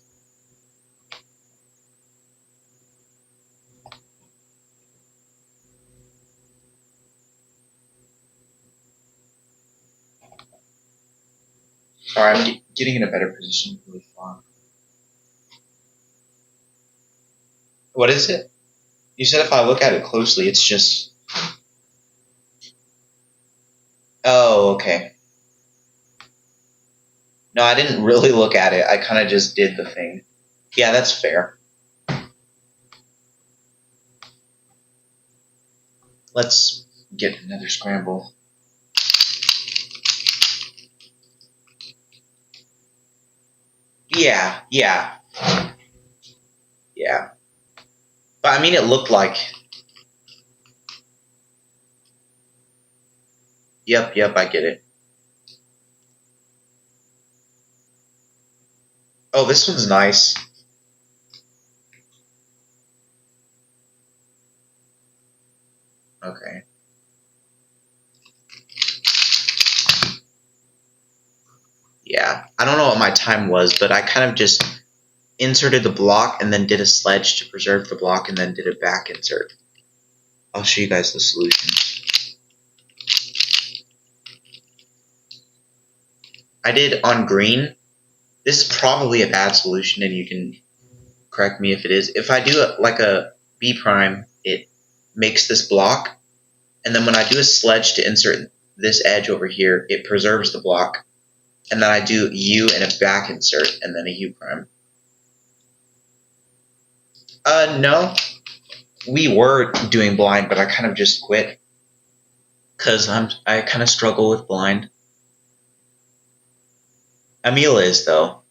Sorry, I'm getting in a better position for the font. What is it? You said if I look at it closely, it's just... Oh, okay. No, I didn't really look at it. I kind of just did the thing. Yeah, that's fair. Let's get another scramble. Yeah. But I mean, it looked like... Yep, I get it. Oh, this one's nice. Okay. Yeah, I don't know what my time was, but I kind of just inserted the block and then did a sledge to preserve the block and then did a back insert. I'll show you guys the solution. I did on green. This is probably a bad solution, and you can correct me if it is. If I do it like a B prime, it makes this block, and then when I do a sledge to insert this edge over here, it preserves the block, and then I do U and a back insert, and then a U prime. No. We were doing blind, but I kind of just quit because I kind of struggle with blind. Emil is though,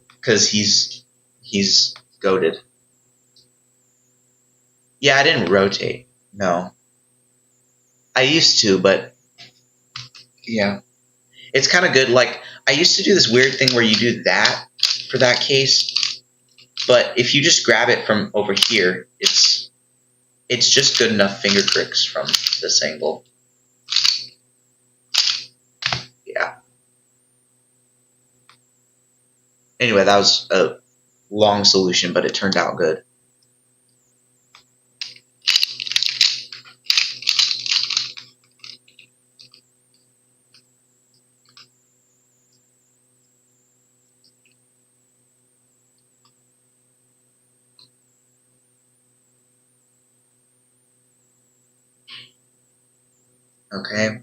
because he's goated. Yeah, I didn't rotate. No, I used to, but yeah, it's kind of good. Like I used to do this weird thing where you do that for that case, but if you just grab it from over here, it's just good enough finger tricks from this angle. Yeah. Anyway, that was a long solution, but it turned out good. Okay.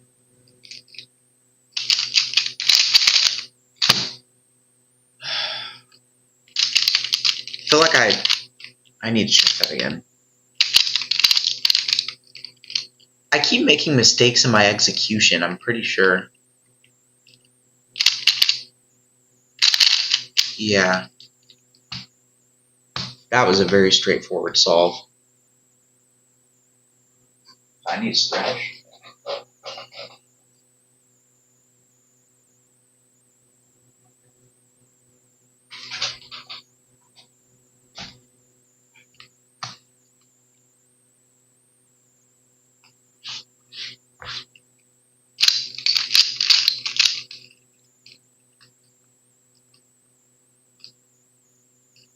I feel like I need to check that again. I keep making mistakes in my execution, I'm pretty sure. Yeah. That was a very straightforward solve. I need stretch.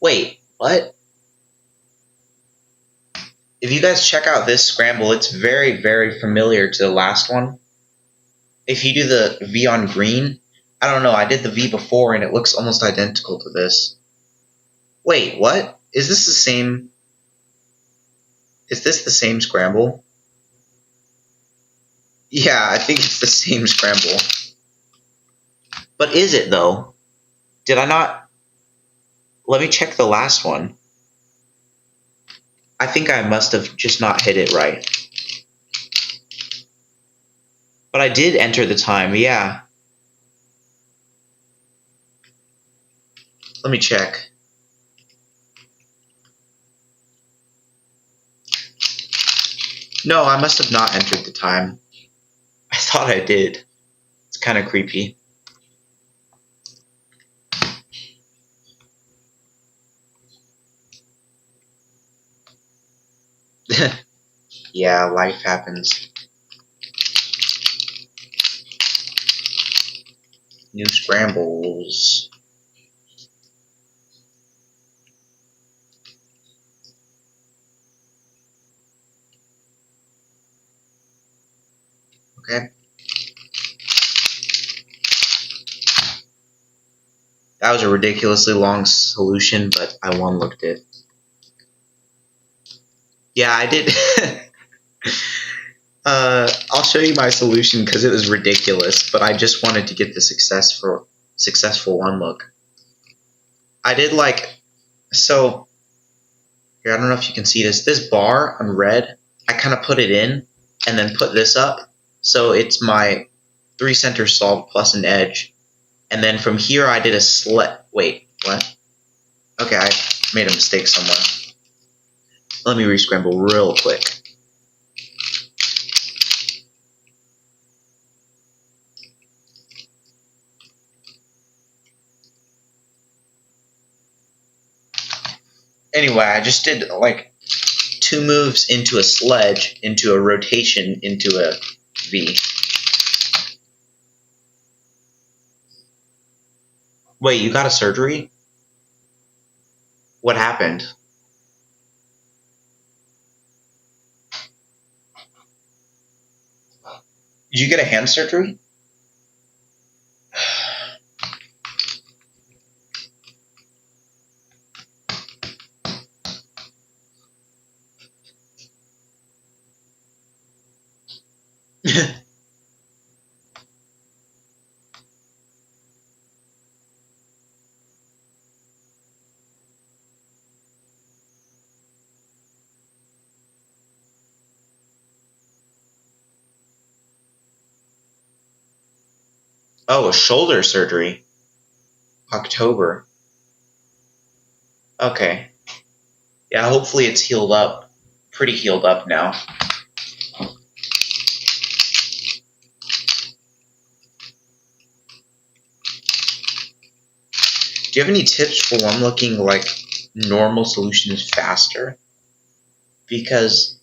Wait, what? If you guys check out this scramble, it's very, very familiar to the last one. If you do the V on green, I don't know, I did the V before and it looks almost identical to this. Wait, what? Is this the same? Is this the same scramble? Yeah, I think it's the same scramble. But is it though? Did I not? Let me check the last one. I think I must have just not hit it right. But I did enter the time, yeah. Let me check. No, I must have not entered the time. I thought I did. It's kind of creepy. Yeah, life happens. New scrambles. Okay. That was a ridiculously long solution, but I one-looked it. Yeah, I did. I'll show you my solution because it was ridiculous, but I just wanted to get the successful one look. I did so. Here, I don't know if you can see this. This bar on red, I kind of put it in and then put this up, so it's my 3 center solved plus an edge. And then from here, I did a slit. Wait, what? Okay, I made a mistake somewhere. Let me rescramble real quick. Anyway, I just did like 2 moves into a sledge, into a rotation, into a V. Wait, you got a surgery? What happened? Did you get a hand surgery? Oh, a shoulder surgery. October. Okay. Yeah, hopefully it's healed up. Pretty healed up now. Do you have any tips for one looking like normal solutions faster? Because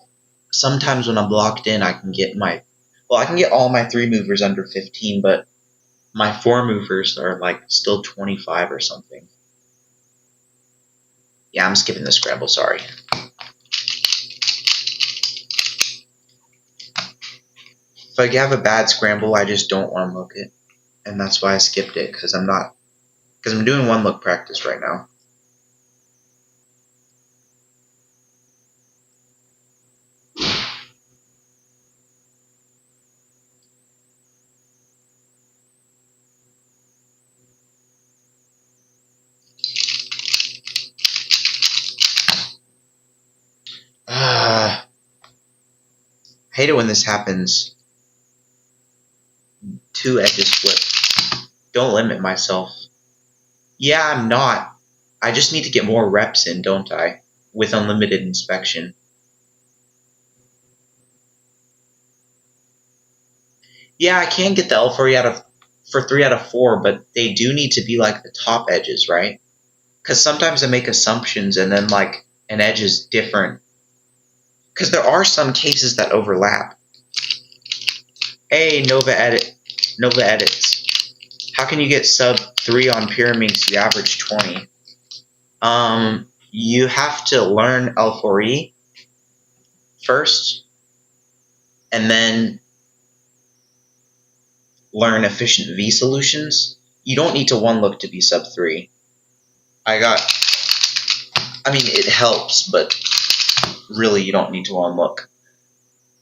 sometimes when I'm locked in, I can get all my 3 movers under 15, but my 4 movers are like still 25 or something. Yeah, I'm skipping the scramble, sorry. If I have a bad scramble, I just don't one look it. And that's why I skipped it, because I'm doing one look practice right now. I hate it when this happens. 2 edges flip. Don't limit myself. Yeah, I'm not. I just need to get more reps in, don't I? With unlimited inspection. Yeah, I can get the L for 3 out of 4, but they do need to be like the top edges, right? Because sometimes I make assumptions and then like an edge is different. Because there are some cases that overlap. Hey, Nova Edits. How can you get sub 3 on pyramids? You average 20. You have to learn L4E first, and then learn efficient V solutions. You don't need to one look to be sub 3. I mean, it helps, but really you don't need to one look.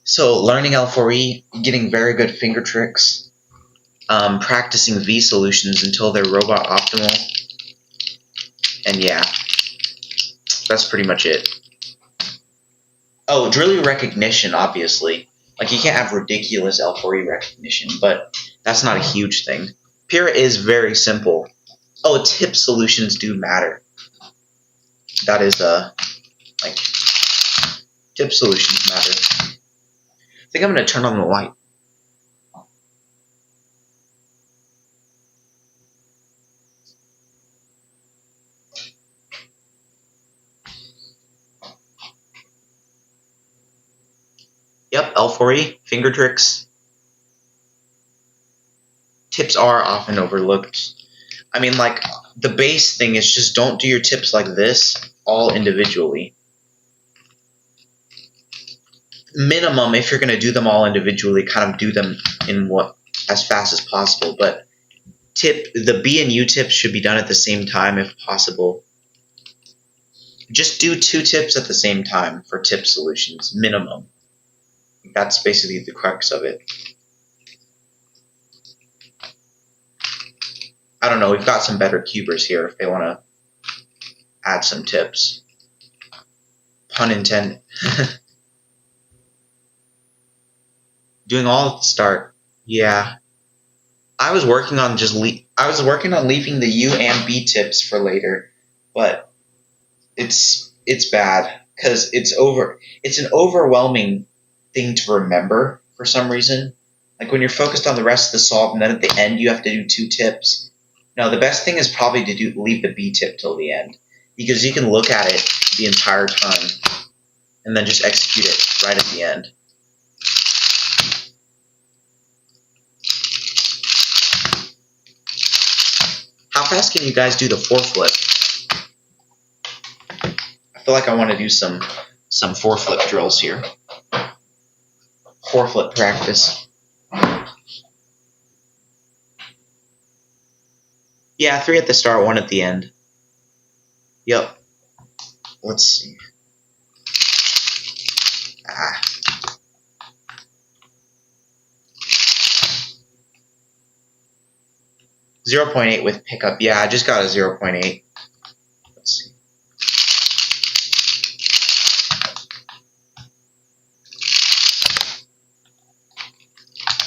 So learning L4E, getting very good finger tricks, practicing V solutions until they're robot optimal, and yeah, that's pretty much it. Oh, drilling recognition, obviously. Like, you can't have ridiculous L4E recognition, but that's not a huge thing. Pira is very simple. Oh, tip solutions do matter. That is, like, tip solutions matter. I think I'm going to turn on the light. Yep, L4E, finger tricks. Tips are often overlooked. I mean, like, the base thing is just don't do your tips like this, all individually. Minimum, if you're going to do them all individually, kind of do them in as fast as possible, but the B and U tips should be done at the same time if possible. Just do 2 tips at the same time for tip solutions, minimum. That's basically the crux of it. I don't know, we've got some better cubers here if they want to add some tips. Pun intended. Doing all at the start. Yeah. I was working on leaving the U and B tips for later, but it's bad because it's an overwhelming thing to remember for some reason. Like when you're focused on the rest of the solve and then at the end you have to do 2 tips. No, the best thing is probably to leave the B tip till the end, because you can look at it the entire time and then just execute it right at the end. How fast can you guys do the 4-flip? I feel like I want to do some 4-flip drills here. 4-flip practice. Yeah, 3 at the start, 1 at the end. Yep. Let's see. 0.8 with pickup. Yeah, I just got a 0.8. Let's see.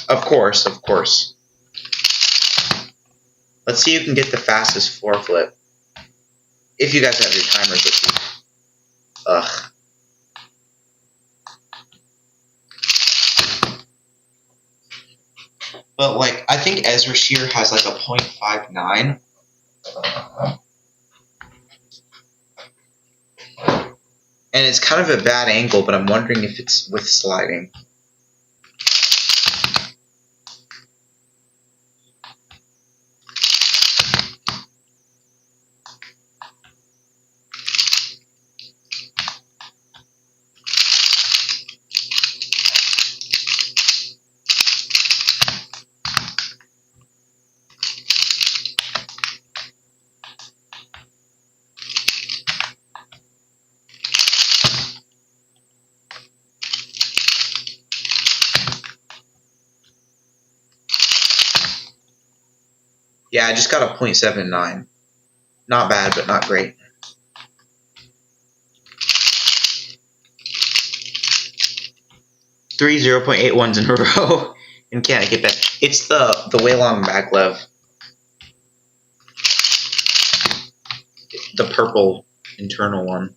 Of course. Let's see who can get the fastest 4-flip. If you guys have your timers with you. Ugh. But, like, I think Ezra Shear has, like, a 0.59. And it's kind of a bad angle, but I'm wondering if it's with sliding. Yeah, I just got a 0.79. Not bad, but not great. Three 0.81s in a row and can't get back. It's the way long maglev. The purple internal one.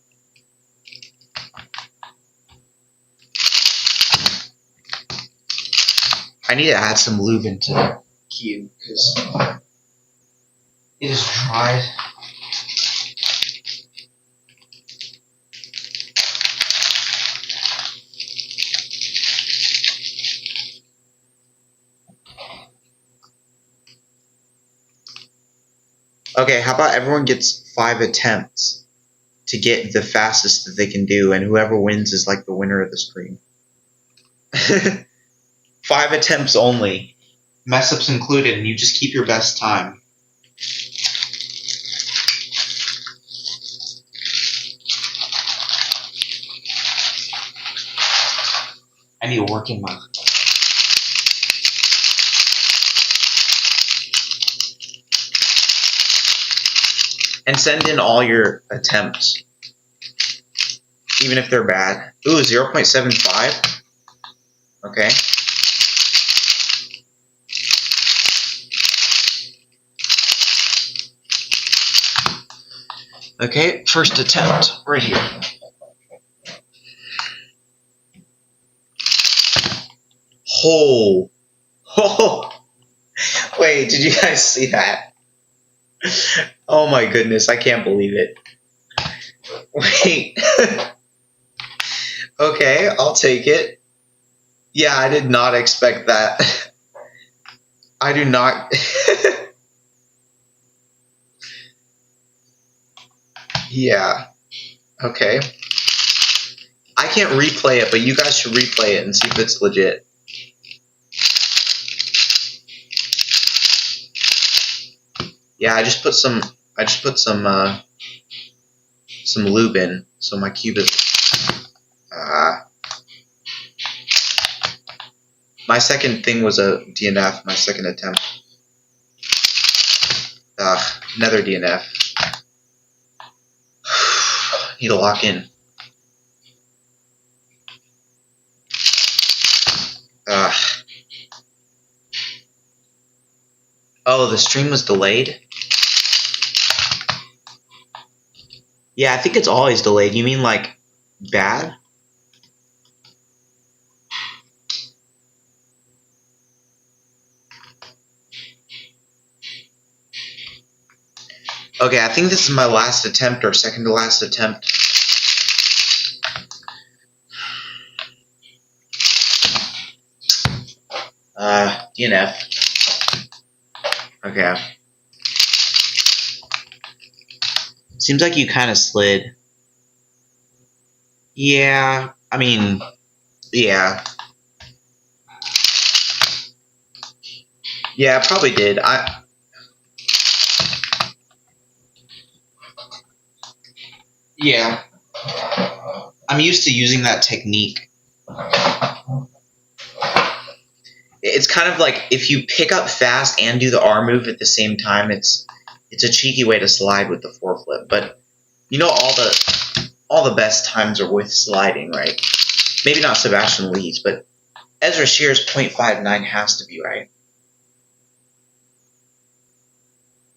I need to add some lube into the cube because it is dry. Okay, how about everyone gets 5 attempts to get the fastest that they can do, and whoever wins is like the winner of the screen. 5 attempts only. Mess ups included, and you just keep your best time. I need to work in my... And send in all your attempts, even if they're bad. Ooh, 0.75. Okay. Okay, first attempt right here. Oh. Oh. Wait, did you guys see that? Oh my goodness, I can't believe it. Wait. Okay, I'll take it. Yeah, I did not expect that. I do not. Yeah. Okay. I can't replay it, but you guys should replay it and see if it's legit. Yeah, I just put some lube in, so my cube is. My second thing was a DNF. My second attempt. Another DNF. Need to lock in. Oh, the stream was delayed? Yeah, I think it's always delayed. You mean like bad? Okay, I think this is my last attempt or second to last attempt. DNF. Okay. Seems like you kind of slid. Yeah, I mean, yeah. Yeah, I probably did. Yeah. I'm used to using that technique. It's kind of like if you pick up fast and do the R move at the same time, it's a cheeky way to slide with the foreflip. But you know, all the best times are with sliding, right? Maybe not Sebastian Lee's, but Ezra Shear's 0.59 has to be right.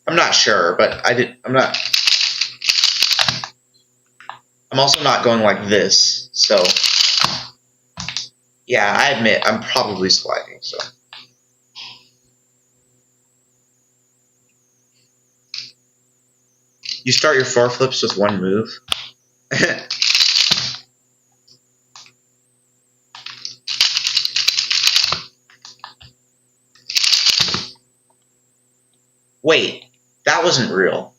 I'm not sure, but I'm also not going like this, so yeah, I admit I'm probably sliding, so. You start your foreflips with one move. Wait, that wasn't real.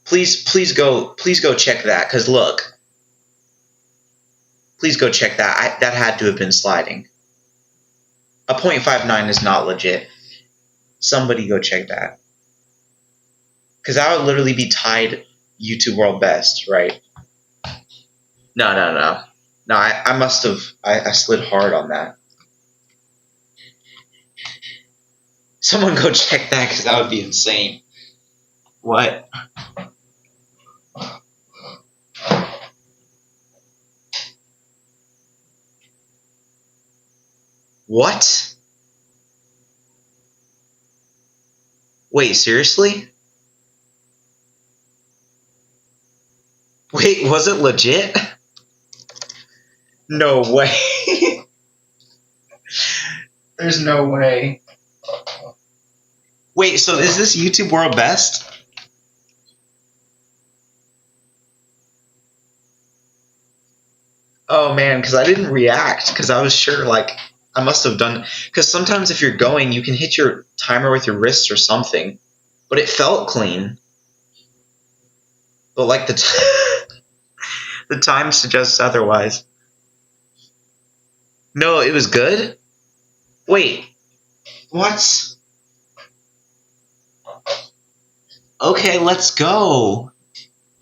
Please go check that, cause look. Please go check that. That had to have been sliding. A 0.59 is not legit. Somebody go check that. Cause that would literally be tied YouTube World Best, right? No. I must have. I slid hard on that. Someone go check that, because that would be insane. What? What? Wait, seriously? Wait, was it legit? No way. There's no way. Wait, so is this YouTube World Best? Oh man, because I didn't react, because I was sure, like, I must have done, because sometimes if you're going, you can hit your timer with your wrists or something, but it felt clean. But like the time suggests otherwise. No, it was good? Wait, what? Okay, let's go.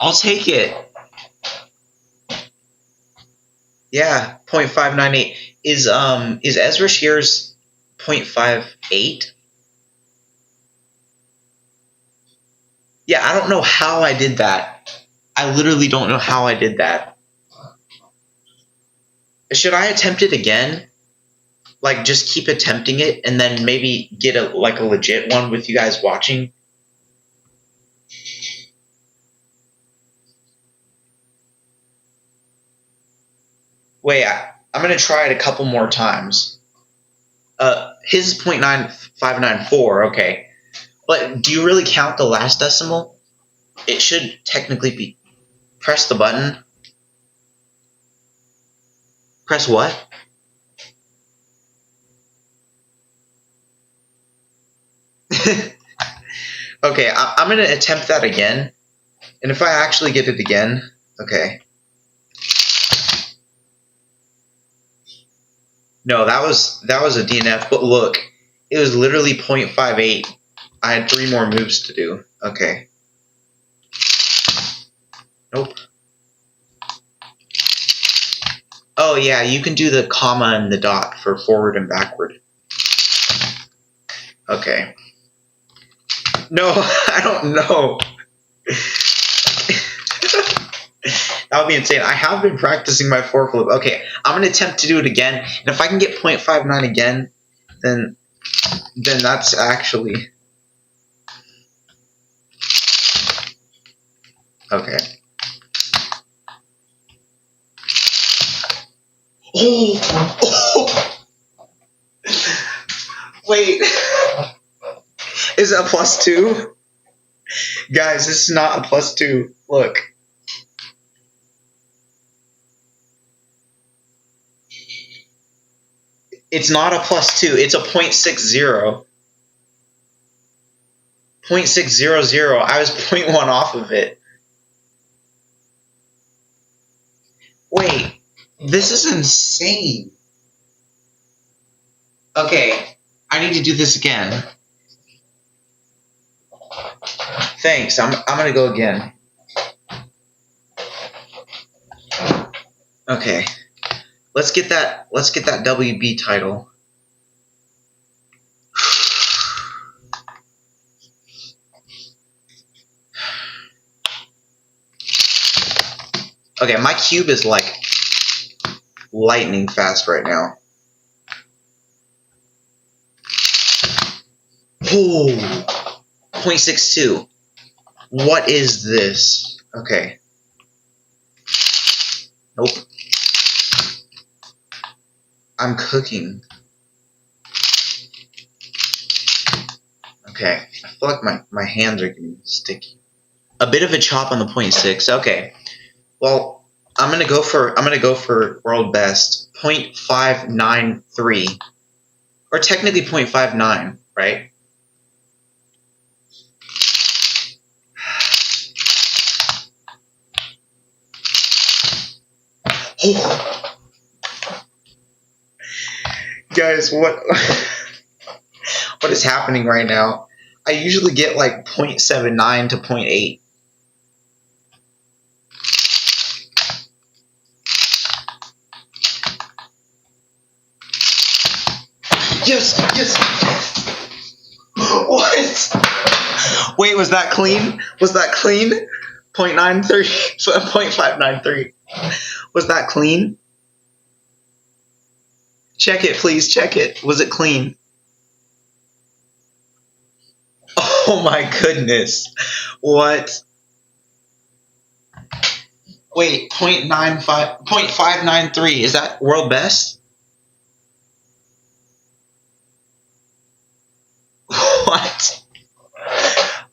I'll take it. Yeah, 0.598. Is Ezra Shear's 0.58? Yeah, I don't know how I did that. I literally don't know how I did that. Should I attempt it again? Like, just keep attempting it, and then maybe get a legit one with you guys watching? Wait, I'm gonna try it a couple more times. His is 0.9594, okay. But do you really count the last decimal? It should technically be... Press the button. Press what? Okay, I'm going to attempt that again. And if I actually get it again... Okay. No, that was a DNF, but look. It was literally 0.58. I had 3 more moves to do. Okay. Nope. Oh yeah, you can do the comma and the dot for forward and backward. Okay. No, I don't know. That would be insane. I have been practicing my foreflip. Okay, I'm going to attempt to do it again. And if I can get 0.59 again, then that's actually... Okay. Oh! Wait. Is it a +2? Guys, this is not a +2. Look. It's not a +2. It's a 0.60. 0.600. I was 0.1 off of it. Wait. This is insane. Okay. I need to do this again. Thanks. I'm gonna go again. Okay. Let's get that WB title. Okay, my cube is like lightning fast right now. Oh, 0.62. What is this? Okay. Nope. I'm cooking. Okay. I feel like my hands are getting sticky. A bit of a chop on the 0.6. Okay. Well, I'm gonna go for world best 0.593, or technically 0.59, right? Oh. Guys, what is happening right now? I usually get like 0.79 to 0.8. Yes, yes. What? Wait, was that clean? Was that clean? 0.93, 0.593. Was that clean? Check it, please. Check it. Was it clean? Oh my goodness. What? Wait, 0.593. Is that world best? What?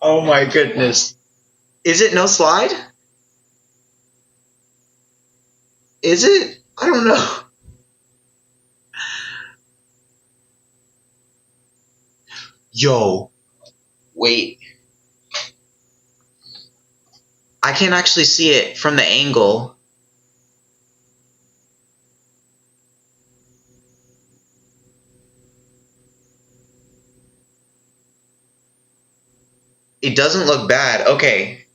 Oh my goodness. Is it no slide? Is it? I don't know. Yo. Wait. I can't actually see it from the angle. It doesn't look bad. Okay.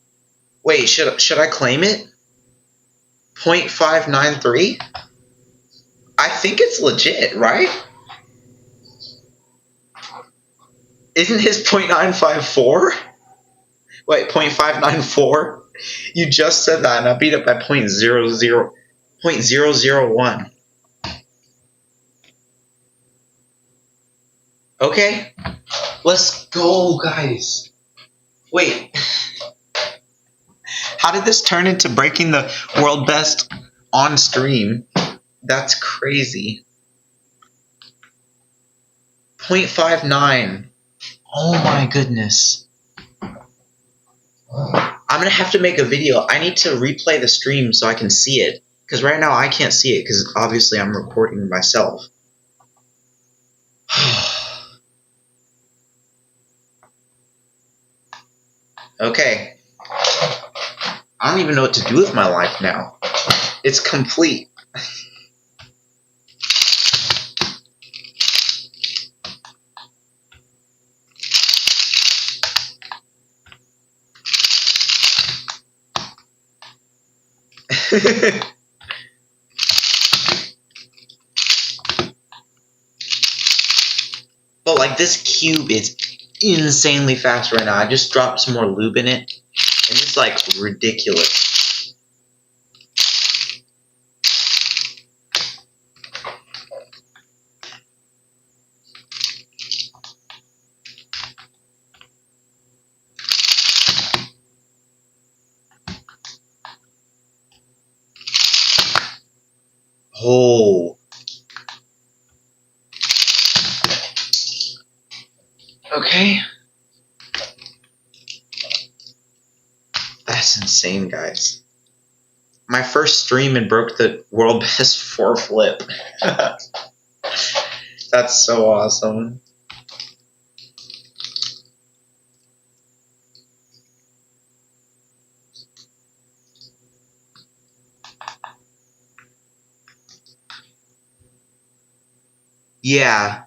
Wait, should I claim it? 0.593? I think it's legit, right? Isn't his .954? Wait, .594? You just said that, and I beat it by .001. Okay, let's go, guys. Wait, how did this turn into breaking the world best on stream? That's crazy. .59. Oh my goodness. I'm gonna have to make a video. I need to replay the stream so I can see it. Because right now I can't see it because obviously I'm recording myself. Okay. I don't even know what to do with my life now. It's complete. But like this cube is insanely fast right now. I just dropped some more lube in it, and it's like ridiculous. Oh. Okay. That's insane, guys. My first stream and broke the world best 4-flip. That's so awesome. Yeah.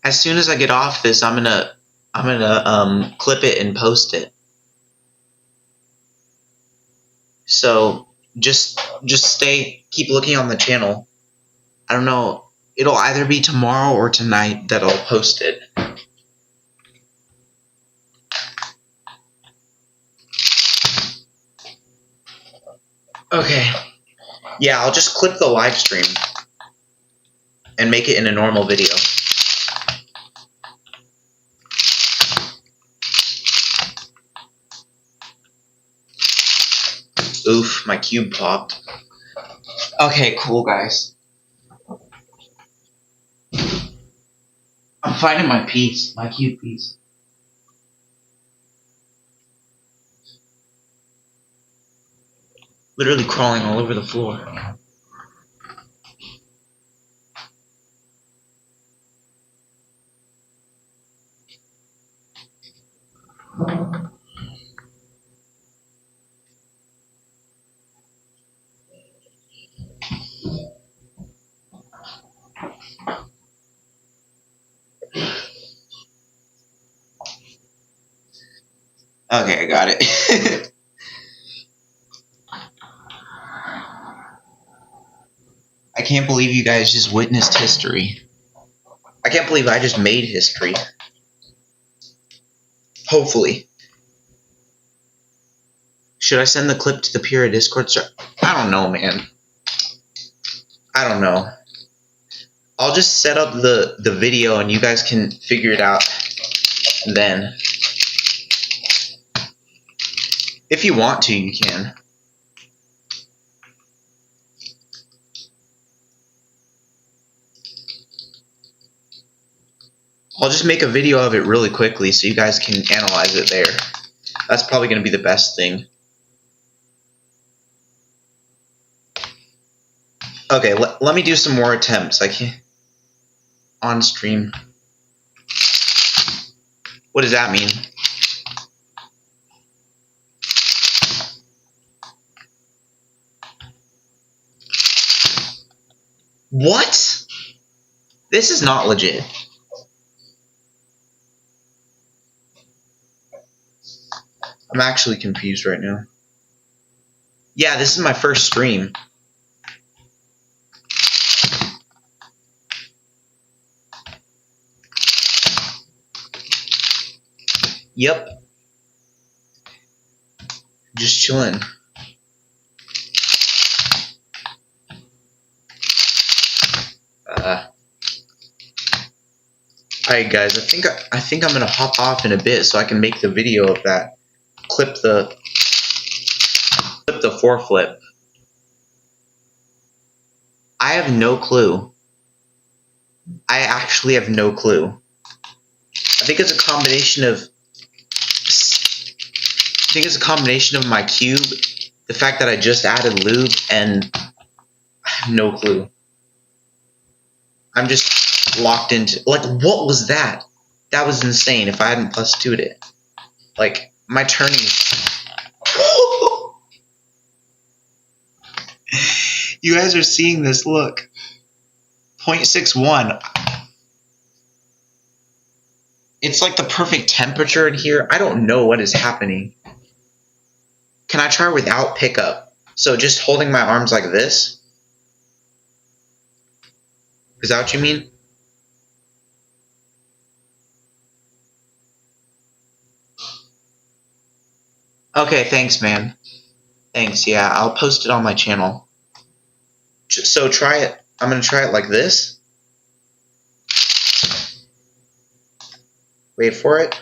As soon as I get off this, I'm gonna clip it and post it. So just keep looking on the channel. I don't know. It'll either be tomorrow or tonight that I'll post it. Okay. Yeah, I'll just clip the live stream and make it in a normal video. Oof, my cube popped. Okay, cool, guys. I'm finding my piece, my cube piece. Literally crawling all over the floor. Okay, I got it. I can't believe you guys just witnessed history. I can't believe I just made history. Hopefully. Should I send the clip to the Pura Discord server? I don't know, man. I don't know. I'll just set up the video and you guys can figure it out then. If you want to, you can. I'll just make a video of it really quickly so you guys can analyze it there. That's probably going to be the best thing. Okay, let me do some more attempts. I can't. On stream. What does that mean? What? This is not legit. I'm actually confused right now. Yeah, this is my first stream. Yep. Just chilling. Alright guys, I think I'm gonna hop off in a bit so I can make the video of that. Clip the foreflip. I have no clue. I actually have no clue. I think it's a combination of my cube, the fact that I just added lube, and I have no clue. I'm just locked into, like, what was that? That was insane if I hadn't plus 2'd it. Like, my turning. You guys are seeing this, look. 0.61. It's like the perfect temperature in here. I don't know what is happening. Can I try without pickup? So just holding my arms like this? Is that what you mean? Okay, thanks, man. Thanks, yeah. I'll post it on my channel. So try it. I'm going to try it like this. Wait for it.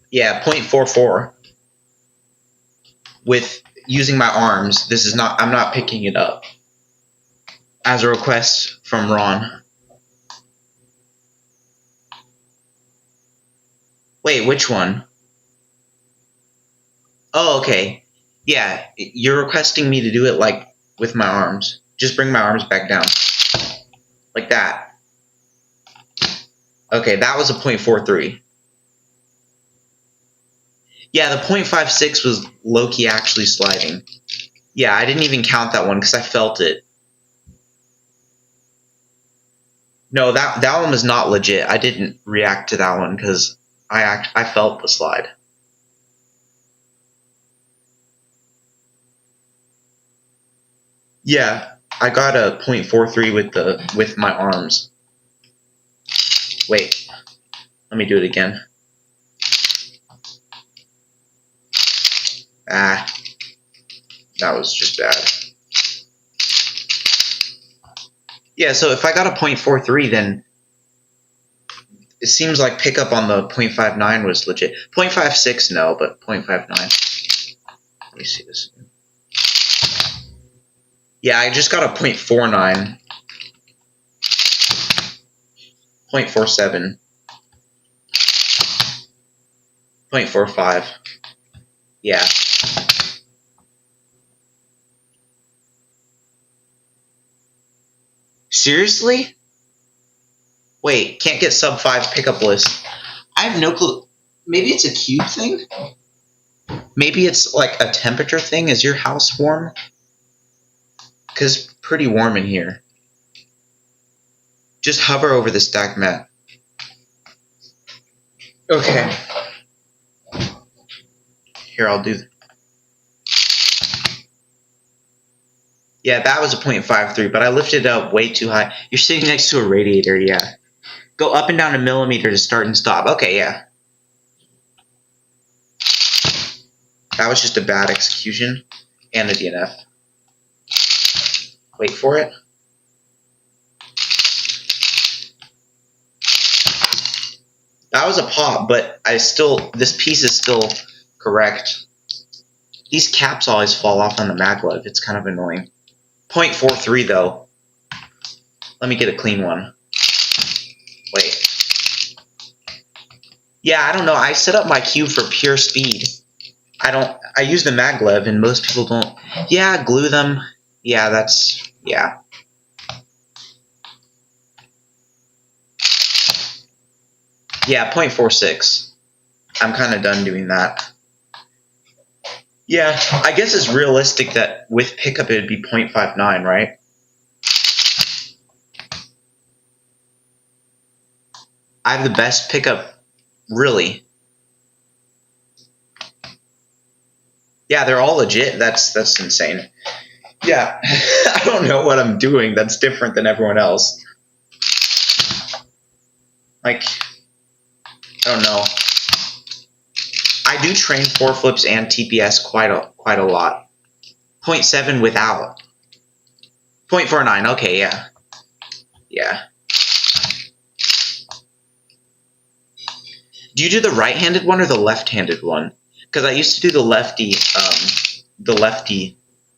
Yeah, 0.44. With using my arms, this is not, I'm not picking it up. As a request from Ron. Wait, which one? Oh, okay. Yeah, you're requesting me to do it like with my arms. Just bring my arms back down. Like that. Okay, that was a 0.43. Yeah, the 0.56 was low-key actually sliding. Yeah, I didn't even count that one because I felt it. No, that one was not legit. I didn't react to that one because I felt the slide. Yeah, I got a 0.43 with my arms. Wait, let me do it again. That was just bad. Yeah, so if I got a 0.43, then it seems like pickup on the 0.59 was legit. 0.56, no, but 0.59. Let me see this again. Yeah, I just got a 0.49. 0.47. 0.45. Yeah. Seriously? Wait, can't get sub 5 pickup list. I have no clue. Maybe it's a cube thing? Maybe it's like a temperature thing. Is your house warm? Because it's pretty warm in here. Just hover over the stack mat. Okay. Here, I'll do. Yeah, that was a 0.53, but I lifted it up way too high. You're sitting next to a radiator, yeah. Go up and down a millimeter to start and stop. Okay, yeah. That was just a bad execution and a DNF. Wait for it. That was a pop, but this piece is still correct. These caps always fall off on the maglev. It's kind of annoying. 0.43 though. Let me get a clean one. Wait. Yeah, I don't know. I set up my cube for pure speed. I use the maglev and most people don't. Yeah, glue them. Yeah, yeah. Yeah, 0.46. I'm kind of done doing that. Yeah, I guess it's realistic that with pickup it would be 0.59, right? I have the best pickup, really. Yeah, they're all legit. That's insane. Yeah, I don't know what I'm doing that's different than everyone else. Like, I don't know. I do train foreflips and TPS quite a lot. 0.7 without. 0.49. Okay, yeah. Yeah. Do you do the right-handed one or the left-handed one? Because I used to do the lefty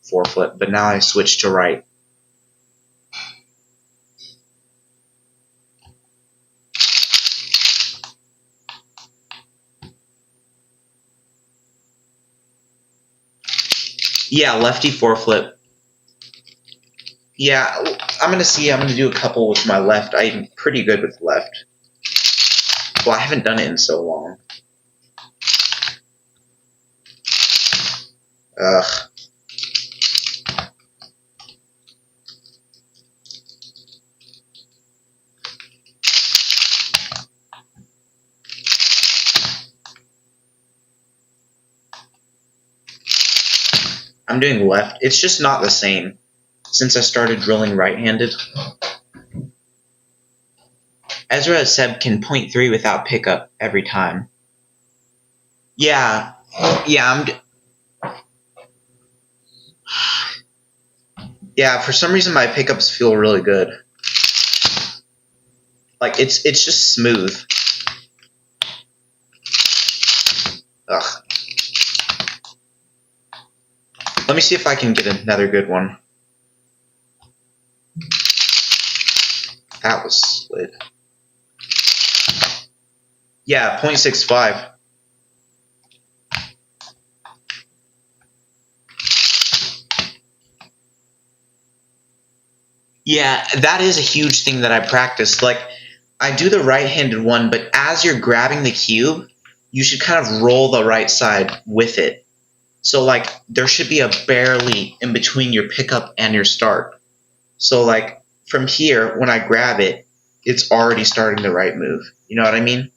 foreflip, but now I switched to right. Yeah, lefty foreflip. Yeah, I'm gonna do a couple with my left. I'm pretty good with left. Well, I haven't done it in so long. Ugh. I'm doing left. It's just not the same since I started drilling right-handed. Ezra Seb can 0.3 without pickup every time. Yeah, yeah. For some reason, my pickups feel really good. Like it's just smooth. Ugh. Let me see if I can get another good one. That was slid. Yeah, 0.65. Yeah, that is a huge thing that I practice. Like, I do the right-handed one, but as you're grabbing the cube, you should kind of roll the right side with it. So, like, there should be a barely in between your pickup and your start. So, like, from here, when I grab it, it's already starting the right move. You know what I mean?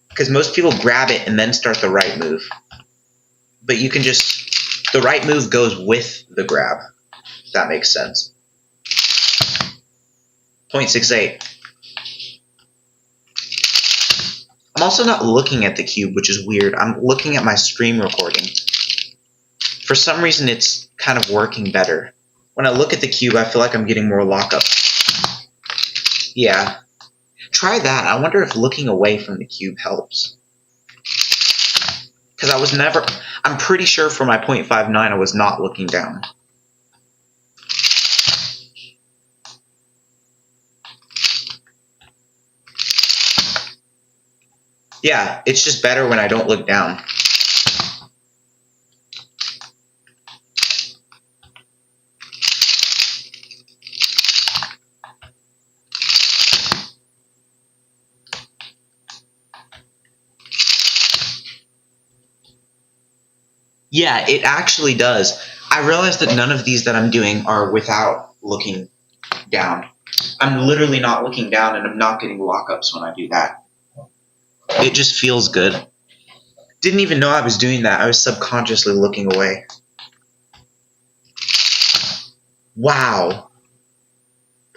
Because most people grab it and then start the right move. But you can just, the right move goes with the grab, if that makes sense. 0.68. I'm also not looking at the cube, which is weird. I'm looking at my stream recording. For some reason, it's kind of working better. When I look at the cube, I feel like I'm getting more lockup. Yeah. Try that. I wonder if looking away from the cube helps. Because I'm pretty sure for my 0.59, I was not looking down. Yeah, it's just better when I don't look down. Yeah, it actually does. I realized that none of these that I'm doing are without looking down. I'm literally not looking down, and I'm not getting lockups when I do that. It just feels good. Didn't even know I was doing that. I was subconsciously looking away. Wow.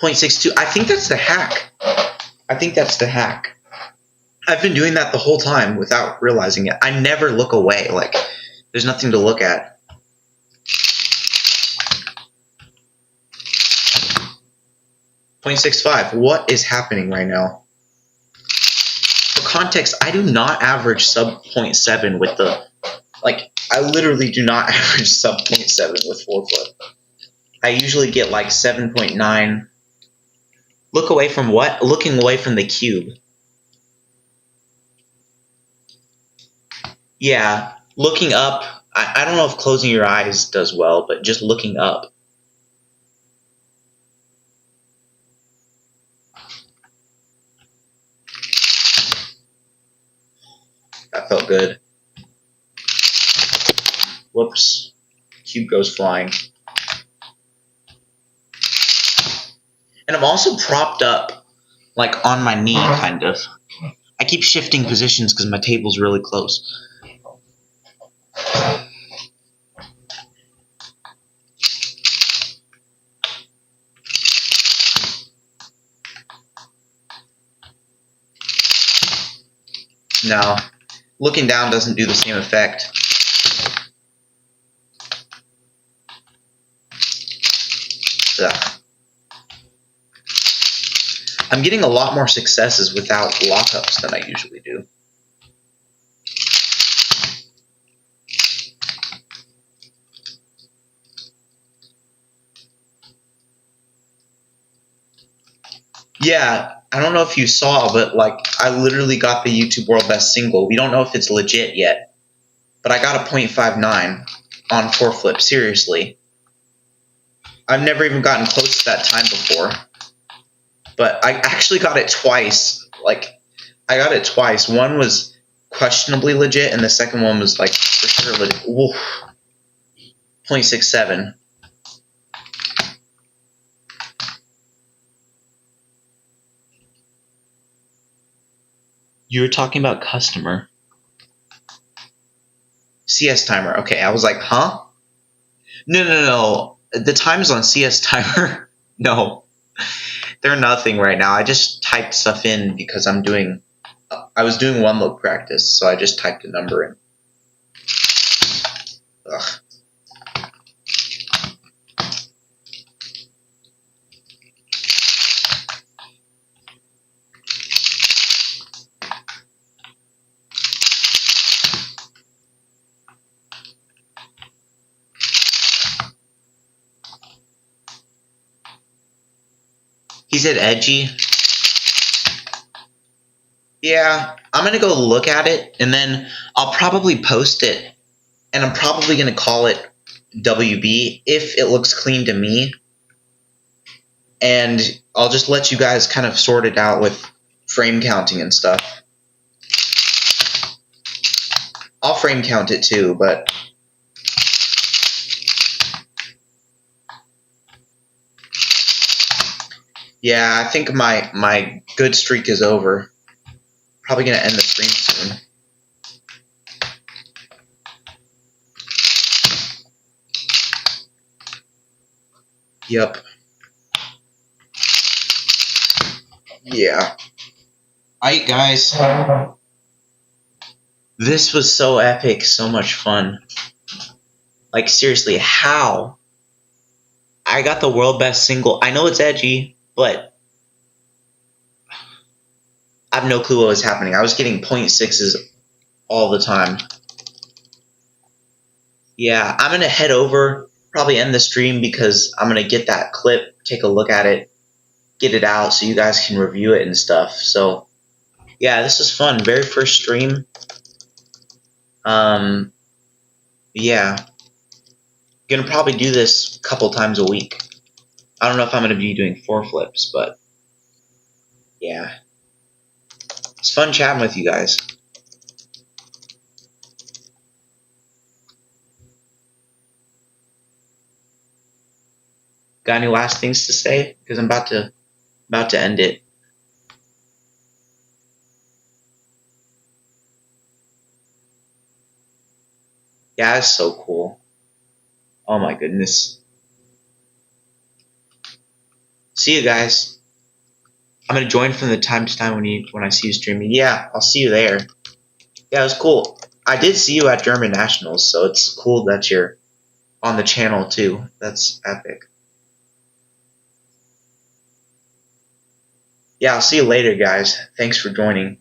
0.62. I think that's the hack. I've been doing that the whole time without realizing it. I never look away. Like, there's nothing to look at. 0.65. What is happening right now? For context, I do not average sub 0.7 with the... Like, I literally do not average sub 0.7 with foreflip. I usually get like 7.9. Look away from what? Looking away from the cube. Yeah, looking up. I don't know if closing your eyes does well, but just looking up. That felt good. Whoops. Cube goes flying. And I'm also propped up, like on my knee, kind of. I keep shifting positions because my table's really close. No. Looking down doesn't do the same effect. Ugh. I'm getting a lot more successes without lockups than I usually do. Yeah, I don't know if you saw, but like I literally got the YouTube World Best Single. We don't know if it's legit yet, but I got a .59 on 4 flip. Seriously, I've never even gotten close to that time before, but I actually got it twice. Like I got it twice. One was questionably legit, and the second one was like for sure legit. Oof. 0.67. You were talking about customer. CS timer. Okay, I was like, huh? No. The times on CS timer, no. They're nothing right now. I just typed stuff in because I was doing one look practice, so I just typed a number in. Ugh. He said edgy. Yeah, I'm going to go look at it, and then I'll probably post it, and I'm probably going to call it WB if it looks clean to me. And I'll just let you guys kind of sort it out with frame counting and stuff. I'll frame count it too, but yeah, I think my good streak is over. Probably going to end the stream soon. Yep. Yeah. Alright, guys. This was so epic, so much fun. Like, seriously, how? I got the world best single. I know it's edgy, but I have no clue what was happening. I was getting 0.6s all the time. Yeah, I'm going to head over, probably end the stream because I'm going to get that clip, take a look at it, get it out so you guys can review it and stuff. So, yeah, this is fun. Very first stream. Yeah. Gonna probably do this a couple times a week. I don't know if I'm gonna be doing 4 flips, but yeah. It's fun chatting with you guys. Got any last things to say? Because I'm about to end it. Yeah, it's so cool. Oh my goodness. See you guys. I'm gonna join from the time to time when I see you streaming. Yeah, I'll see you there. Yeah, it was cool. I did see you at German Nationals, so it's cool that you're on the channel too. That's epic. Yeah, I'll see you later, guys. Thanks for joining.